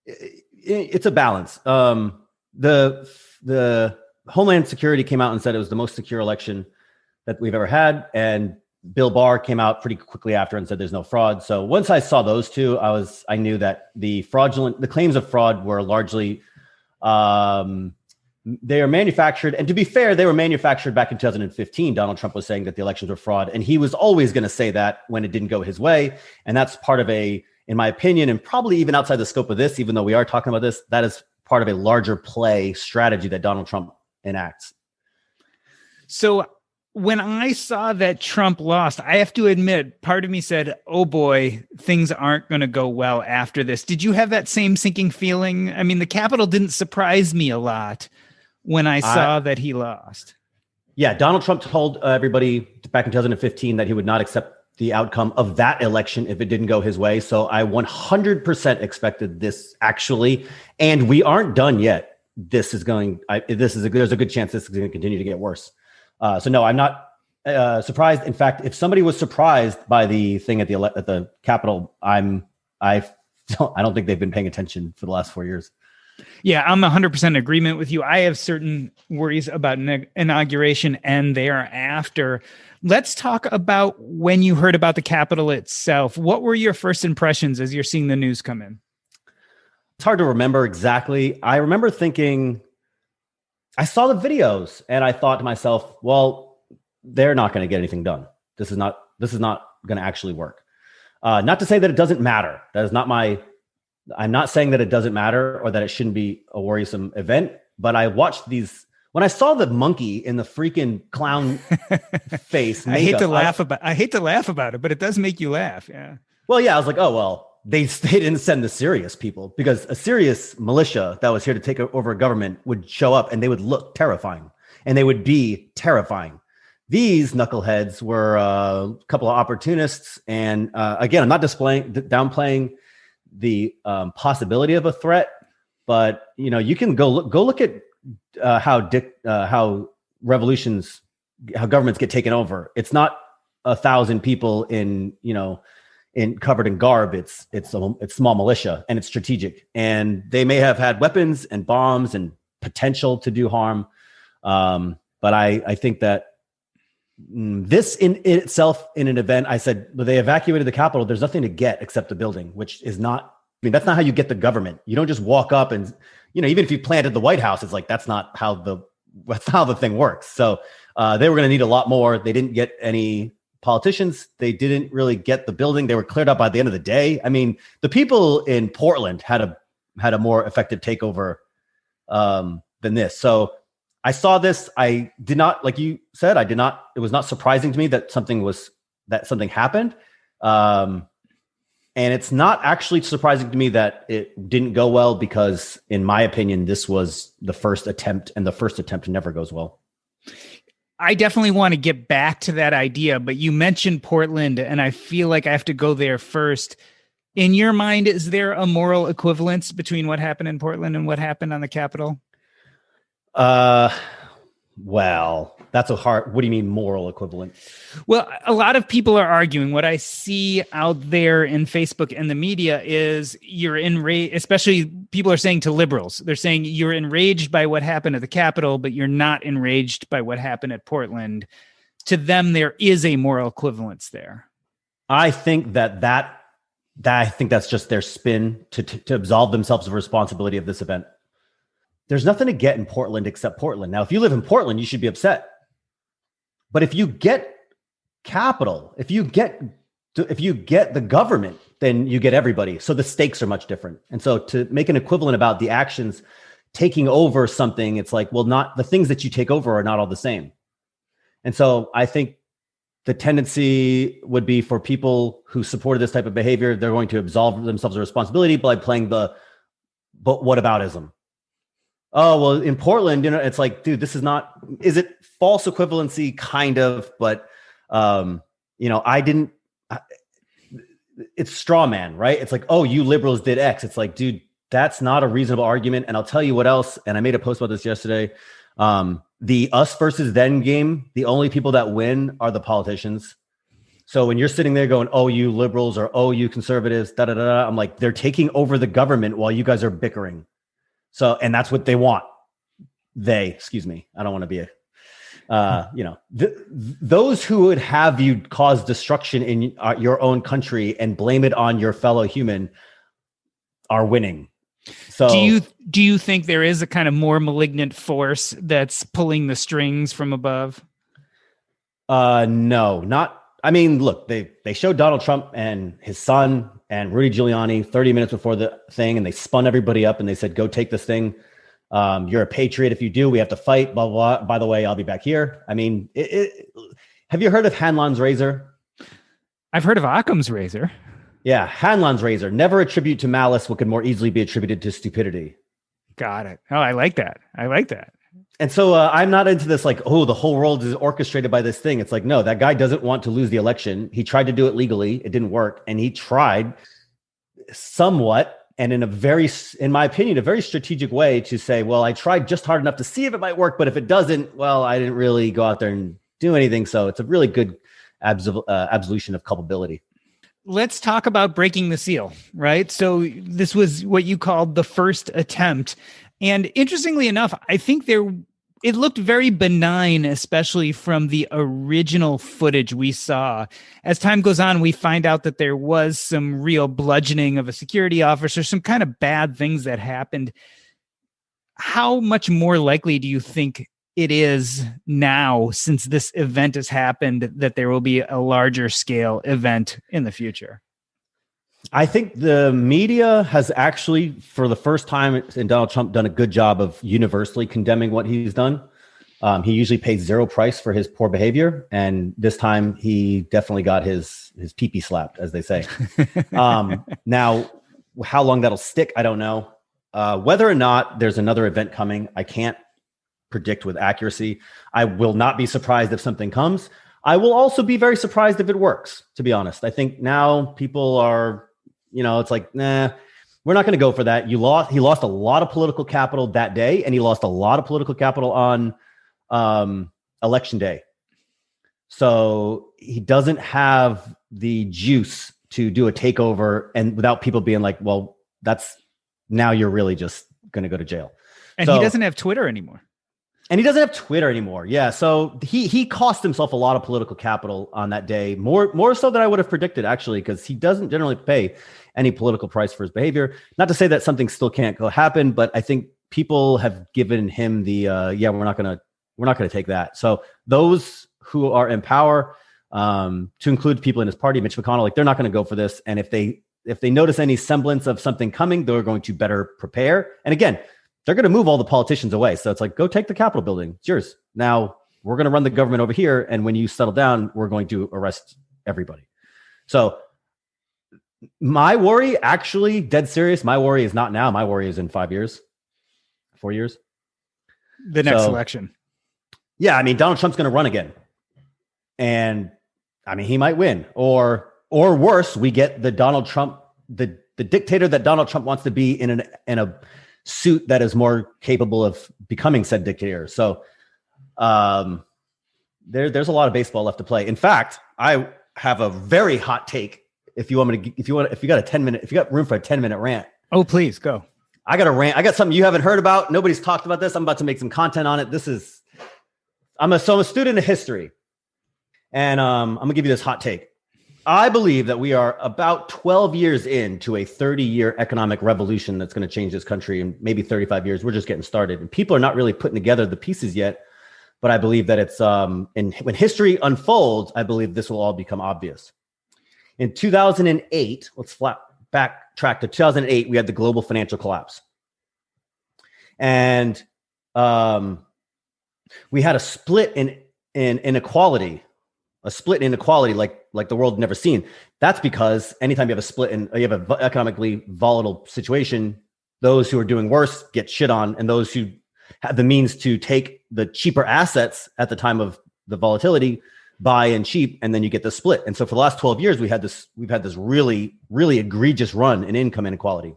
It's a balance. The Homeland Security came out and said it was the most secure election that we've ever had, and Bill Barr came out pretty quickly after and said there's no fraud. So once I saw those two, I knew that the claims of fraud were largely they are manufactured. And to be fair, they were manufactured back in 2015. Donald Trump was saying that the elections were fraud, and he was always going to say that when it didn't go his way. And that's part of in my opinion, and probably even outside the scope of this, even though we are talking about this, that is part of a larger play strategy that Donald Trump enacts. So when I saw that Trump lost, I have to admit, part of me said, oh boy, things aren't going to go well after this. Did you have that same sinking feeling? I mean, the Capitol didn't surprise me a lot when I saw that he lost. Yeah, Donald Trump told everybody back in 2015 that he would not accept the outcome of that election if it didn't go his way. So I 100% expected this, actually, and we aren't done yet. There's a good chance this is going to continue to get worse. So no, I'm not surprised. In fact, if somebody was surprised by the thing at the Capitol, I don't think they've been paying attention for the last 4 years. Yeah, I'm 100% in agreement with you. I have certain worries about inauguration and thereafter. Let's talk about when you heard about the Capitol itself. What were your first impressions as you're seeing the news come in? It's hard to remember exactly. I remember thinking, I saw the videos and I thought to myself, well, they're not going to get anything done. This is not going to actually work. Not to say that it doesn't matter. That is not I'm not saying that it doesn't matter or that it shouldn't be a worrisome event, but I watched these. When I saw the monkey in the freaking clown face, I hate to laugh about it, but it does make you laugh. Yeah. Well, yeah, I was like, oh, well, they didn't send the serious people, because a serious militia that was here to take over a government would show up and they would look terrifying and they would be terrifying. These knuckleheads were a couple of opportunists. And again, I'm not downplaying the possibility of a threat, but you can go look at how governments get taken over. It's not 1,000 people covered in garb. It's small militia, and it's strategic, and they may have had weapons and bombs and potential to do harm. But I think that this in itself, in an event, I said, well, they evacuated the Capitol. There's nothing to get except the building, which is not, that's not how you get the government. You don't just walk up and, even if you planted the White House, it's like, that's not how the thing works. So they were going to need a lot more. They didn't get any politicians. They didn't really get the building. They were cleared up by the end of the day. I mean, the people in Portland had a more effective takeover than this. So I saw this. I did not, like you said, it was not surprising to me that something happened. And it's not actually surprising to me that it didn't go well, because in my opinion, this was the first attempt, and the first attempt never goes well. I definitely want to get back to that idea, but you mentioned Portland, and I feel like I have to go there first. In your mind, is there a moral equivalence between what happened in Portland and what happened on the Capitol? Well, that's what do you mean moral equivalent? Well, a lot of people are arguing. What I see out there in Facebook and the media is you're enraged, especially people are saying to liberals, they're saying you're enraged by what happened at the Capitol, but you're not enraged by what happened at Portland. To them, there is a moral equivalence there. I think I think that's just their spin to absolve themselves of responsibility of this event. There's nothing to get in Portland except Portland. Now, if you live in Portland, you should be upset. But if you get Capitol, if you get the government, then you get everybody. So the stakes are much different. And so to make an equivalent about the actions taking over something, it's like, well, not the things that you take over are not all the same. And so I think the tendency would be for people who supported this type of behavior, they're going to absolve themselves of responsibility by playing the but what aboutism? Oh, well, in Portland, it's like, dude, is it false equivalency? Kind of, but, it's straw man, right? It's like, oh, you liberals did X. It's like, dude, that's not a reasonable argument. And I'll tell you what else. And I made a post about this yesterday. The us versus them game, the only people that win are the politicians. So when you're sitting there going, oh, you liberals, or oh, you conservatives, da da da, I'm like, they're taking over the government while you guys are bickering. So, and that's what they want. Excuse me. I don't want to be those who would have you cause destruction in your own country and blame it on your fellow human are winning. So do you think there is a kind of more malignant force that's pulling the strings from above? No, not. I mean, look, they showed Donald Trump and his son and Rudy Giuliani 30 minutes before the thing, and they spun everybody up and they said, go take this thing. You're a patriot. If you do, we have to fight, blah, blah, blah. By the way, I'll be back here. I mean, have you heard of Hanlon's razor? I've heard of Occam's razor. Yeah. Hanlon's razor. Never attribute to malice what could more easily be attributed to stupidity. Got it. Oh, I like that. And so I'm not into this, like, oh, the whole world is orchestrated by this thing. It's like, no, that guy doesn't want to lose the election. He tried to do it legally. It didn't work. And he tried somewhat, and in my opinion, a very strategic way to say, well, I tried just hard enough to see if it might work, but if it doesn't, well, I didn't really go out there and do anything. So it's a really good absolution of culpability. Let's talk about breaking the seal, right? So this was what you called the first attempt. And interestingly enough, I think it looked very benign, especially from the original footage we saw. As time goes on, we find out that there was some real bludgeoning of a security officer, some kind of bad things that happened. How much more likely do you think it is now, since this event has happened, that there will be a larger scale event in the future? I think the media has actually, for the first time in Donald Trump, done a good job of universally condemning what he's done. He usually pays zero price for his poor behavior. And this time he definitely got his pee-pee slapped, as they say. Now, how long that'll stick, I don't know. Whether or not there's another event coming, I can't predict with accuracy. I will not be surprised if something comes. I will also be very surprised if it works, to be honest. I think now people are, it's like, nah, we're not going to go for that. He lost a lot of political capital that day, and he lost a lot of political capital on election day. So he doesn't have the juice to do a takeover, and without people being like, well, now you're really just going to go to jail. And he doesn't have Twitter anymore. Yeah. So he cost himself a lot of political capital on that day, more so than I would have predicted, actually, because he doesn't generally pay any political price for his behavior. Not to say that something still can't go happen, but I think people have given him the, we're not going to take that. So those who are in power, to include people in his party, Mitch McConnell, like, they're not going to go for this. And if they notice any semblance of something coming, they're going to better prepare. And again, they're going to move all the politicians away. So it's like, go take the Capitol building. It's yours. Now we're going to run the government over here. And when you settle down, we're going to arrest everybody. So my worry, actually, dead serious, my worry is not now. My worry is in 4 years. The next election. Yeah. I mean, Donald Trump's going to run again. And I mean, he might win, or worse, we get the Donald Trump, the dictator that Donald Trump wants to be in a suit that is more capable of becoming said dictator. So there's a lot of baseball left to play. In fact, I have a very hot take. If you got room for a 10-minute rant. Oh, please go. I got a rant. I got something you haven't heard about. Nobody's talked about this. I'm about to make some content on it. I'm a student of history, and I'm going to give you this hot take. I believe that we are about 12 years into a 30-year economic revolution that's going to change this country in maybe 35 years. We're just getting started, and people are not really putting together the pieces yet. But I believe that it's when history unfolds, I believe this will all become obvious. In 2008, let's backtrack to 2008. We had the global financial collapse, and we had a split in inequality. A split in inequality like the world had never seen. That's because anytime you have a split and you have an economically volatile situation, Those who are doing worse get shit on, and those who have the means to take the cheaper assets at the time of the volatility buy in cheap, and then you get the split. And so for the last 12 years, we've had this really, really egregious run in income inequality.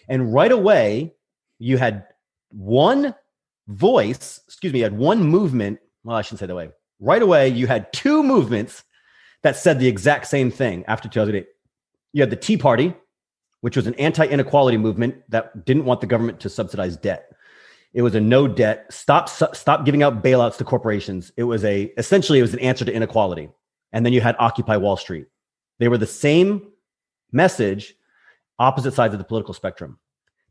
And right away, you had one movement. Well, I shouldn't say that way. Right away, you had two movements that said the exact same thing after 2008. You had the Tea Party, which was an anti-inequality movement that didn't want the government to subsidize debt. It was a no debt, stop giving out bailouts to corporations. Essentially it was an answer to inequality. And then you had Occupy Wall Street. They were the same message, opposite sides of the political spectrum.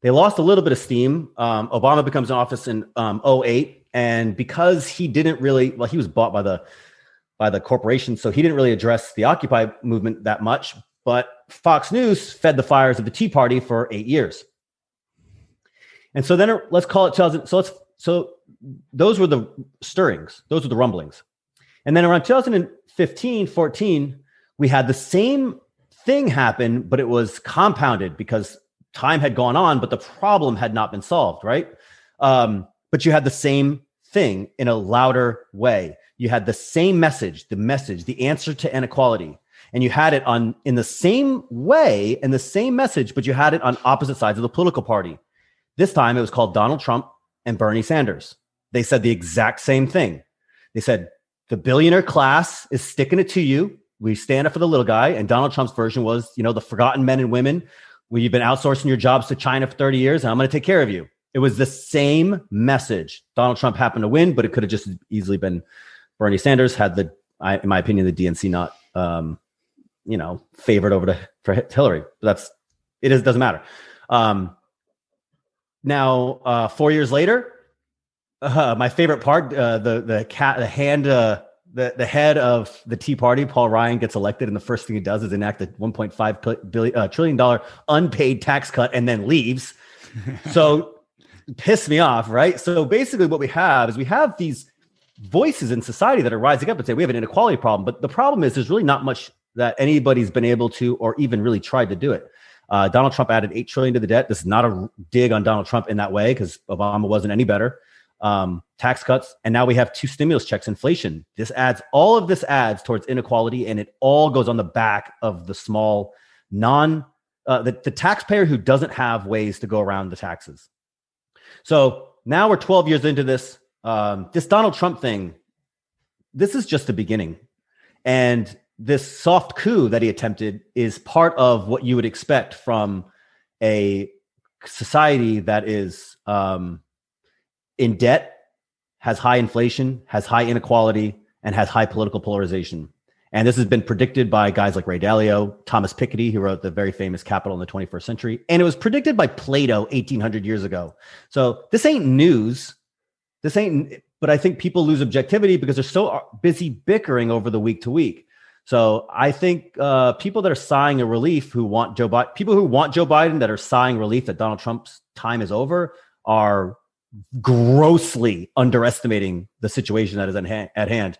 They lost a little bit of steam. Obama becomes in office in 2008. And because he was bought by the corporation, so he didn't really address the Occupy movement that much. But Fox News fed the fires of the Tea Party for 8 years. And so then let's call it 2000. So those were the stirrings. Those were the rumblings. And then around 2015, 14, we had the same thing happen, but it was compounded because time had gone on, but the problem had not been solved, right? But you had the same thing in a louder way. You had the same message, the answer to inequality. And you had it in the same way and the same message, but you had it on opposite sides of the political party. This time it was called Donald Trump and Bernie Sanders. They said the exact same thing. They said, the billionaire class is sticking it to you. We stand up for the little guy. And Donald Trump's version was, the forgotten men and women. You've been outsourcing your jobs to China for 30 years, and I'm going to take care of you. It was the same message. Donald Trump happened to win, but it could have just easily been Bernie Sanders had in my opinion, the DNC not, favored over for Hillary. But doesn't matter. Now, 4 years later, my favorite part, the head of the Tea Party, Paul Ryan, gets elected, and the first thing he does is enact a $1.5 trillion unpaid tax cut and then leaves. So pissed me off, right? So basically what we have these voices in society that are rising up and say we have an inequality problem. But the problem is there's really not much that anybody's been able to or even really tried to do it. Donald Trump added $8 trillion to the debt. This is not a dig on Donald Trump in that way because Obama wasn't any better. Tax cuts. And now we have 2 stimulus checks, inflation. All of this adds towards inequality, and it all goes on the back of the small the taxpayer who doesn't have ways to go around the taxes. So now we're 12 years into this. This Donald Trump thing, this is just the beginning. And this soft coup that he attempted is part of what you would expect from a society that is in debt, has high inflation, has high inequality, and has high political polarization. And this has been predicted by guys like Ray Dalio, Thomas Piketty, who wrote the very famous Capital in the 21st Century. And it was predicted by Plato 1800 years ago. So this ain't news. But I think people lose objectivity because they're so busy bickering over the week to week. So I think people that are sighing a relief people who want Joe Biden that are sighing relief that Donald Trump's time is over are grossly underestimating the situation that is at hand.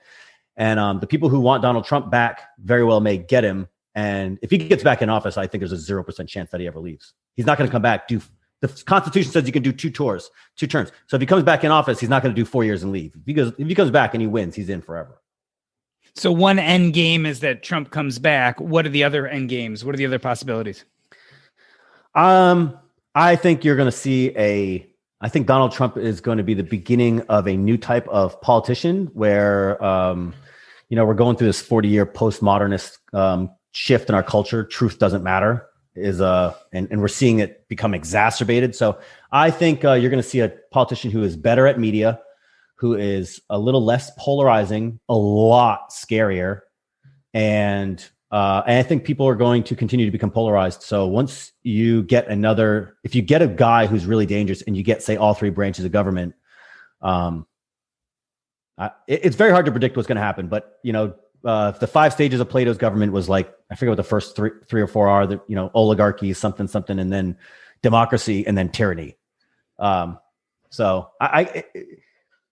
And the people who want Donald Trump back very well may get him. And if he gets back in office, I think there's a 0% chance that he ever leaves. He's not going to come back. The Constitution says you can do 2 terms. So if he comes back in office, he's not going to do 4 years and leave. Because if he comes back and he wins, he's in forever. So one end game is that Trump comes back. What are the other end games? What are the other possibilities? I think you're going to see I think Donald Trump is going to be the beginning of a new type of politician where, we're going through this 40-year postmodernist shift in our culture. Truth doesn't matter and we're seeing it become exacerbated. So I think you're going to see a politician who is better at media, who is a little less polarizing, a lot scarier. And I think people are going to continue to become polarized. So once you get if you get a guy who's really dangerous and you get, say, all 3 branches of government, it's very hard to predict what's going to happen. But, the 5 stages of Plato's government was like, I forget what the first three or 4 are, oligarchy, something, and then democracy, and then tyranny. So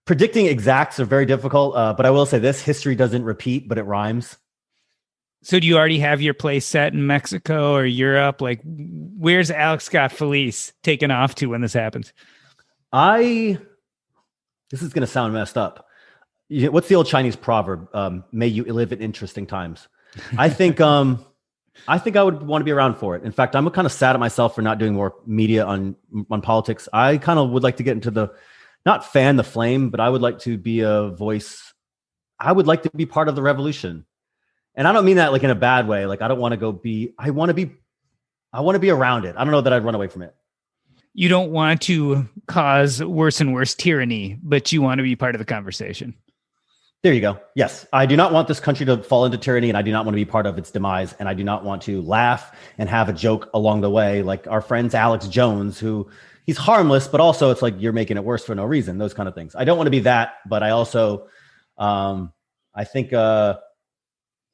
predicting exacts are very difficult. But I will say this, history doesn't repeat, but it rhymes. So do you already have your place set in Mexico or Europe? Like, where's Alex Felice taking off to when this happens? This is going to sound messed up. What's the old Chinese proverb? May you live in interesting times. I think I would want to be around for it. In fact, I'm kind of sad at myself for not doing more media on politics. I kind of would like to get into not fan the flame, but I would like to be a voice. I would like to be part of the revolution. And I don't mean that like in a bad way. Like I don't want to I want to be around it. I don't know that I'd run away from it. You don't want to cause worse and worse tyranny, but you want to be part of the conversation. There you go. Yes. I do not want this country to fall into tyranny, and I do not want to be part of its demise. And I do not want to laugh and have a joke along the way. Like our friends, Alex Jones, who he's harmless, but also it's like, you're making it worse for no reason. Those kind of things. I don't want to be that, but I also, I think, I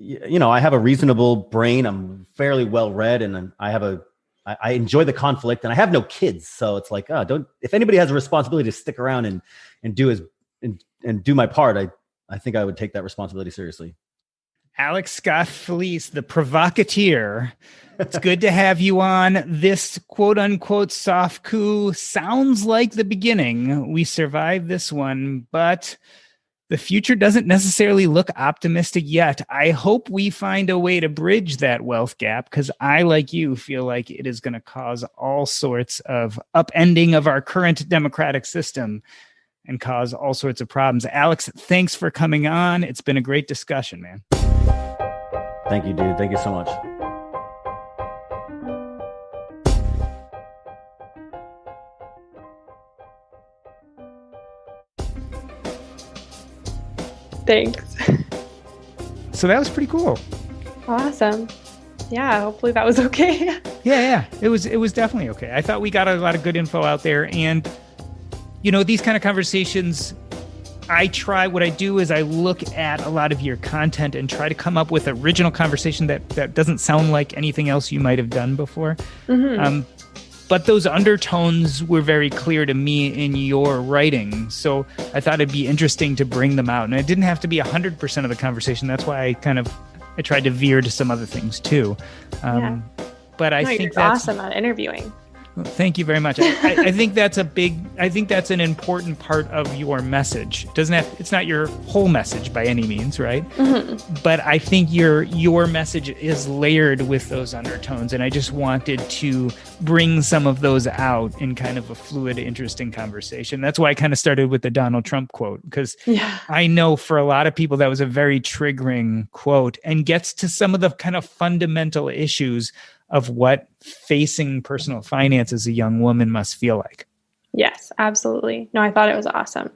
have a reasonable brain. I'm fairly well read, and I enjoy the conflict, and I have no kids. So it's like, if anybody has a responsibility to stick around and do my part, I think I would take that responsibility seriously. Alex Felice, the provocateur. It's good to have you on. This quote unquote soft coup sounds like the beginning. We survived this one, but the future doesn't necessarily look optimistic yet. I hope we find a way to bridge that wealth gap, because I, like you, feel like it is going to cause all sorts of upending of our current democratic system and cause all sorts of problems. Alex, thanks for coming on. It's been a great discussion, man. Thank you, dude. Thank you so much. Thanks. So that was pretty cool. Awesome. Yeah, hopefully that was okay. Yeah. It was definitely okay. I thought we got a lot of good info out there. And, these kind of conversations, what I do is I look at a lot of your content and try to come up with original conversation that doesn't sound like anything else you might have done before. Mm-hmm. But those undertones were very clear to me in your writing. So I thought it'd be interesting to bring them out. And it didn't have to be 100% of the conversation. That's why I tried to veer to some other things too. But I think that's awesome at interviewing. Thank you very much. I think that's an important part of your message. It's not your whole message by any means, right? Mm-hmm. But I think your message is layered with those undertones. And I just wanted to bring some of those out in kind of a fluid, interesting conversation. That's why I kind of started with the Donald Trump quote, because I know for a lot of people that was a very triggering quote and gets to some of the kind of fundamental issues of what facing personal finance as a young woman must feel like. Yes, absolutely. No, I thought it was awesome.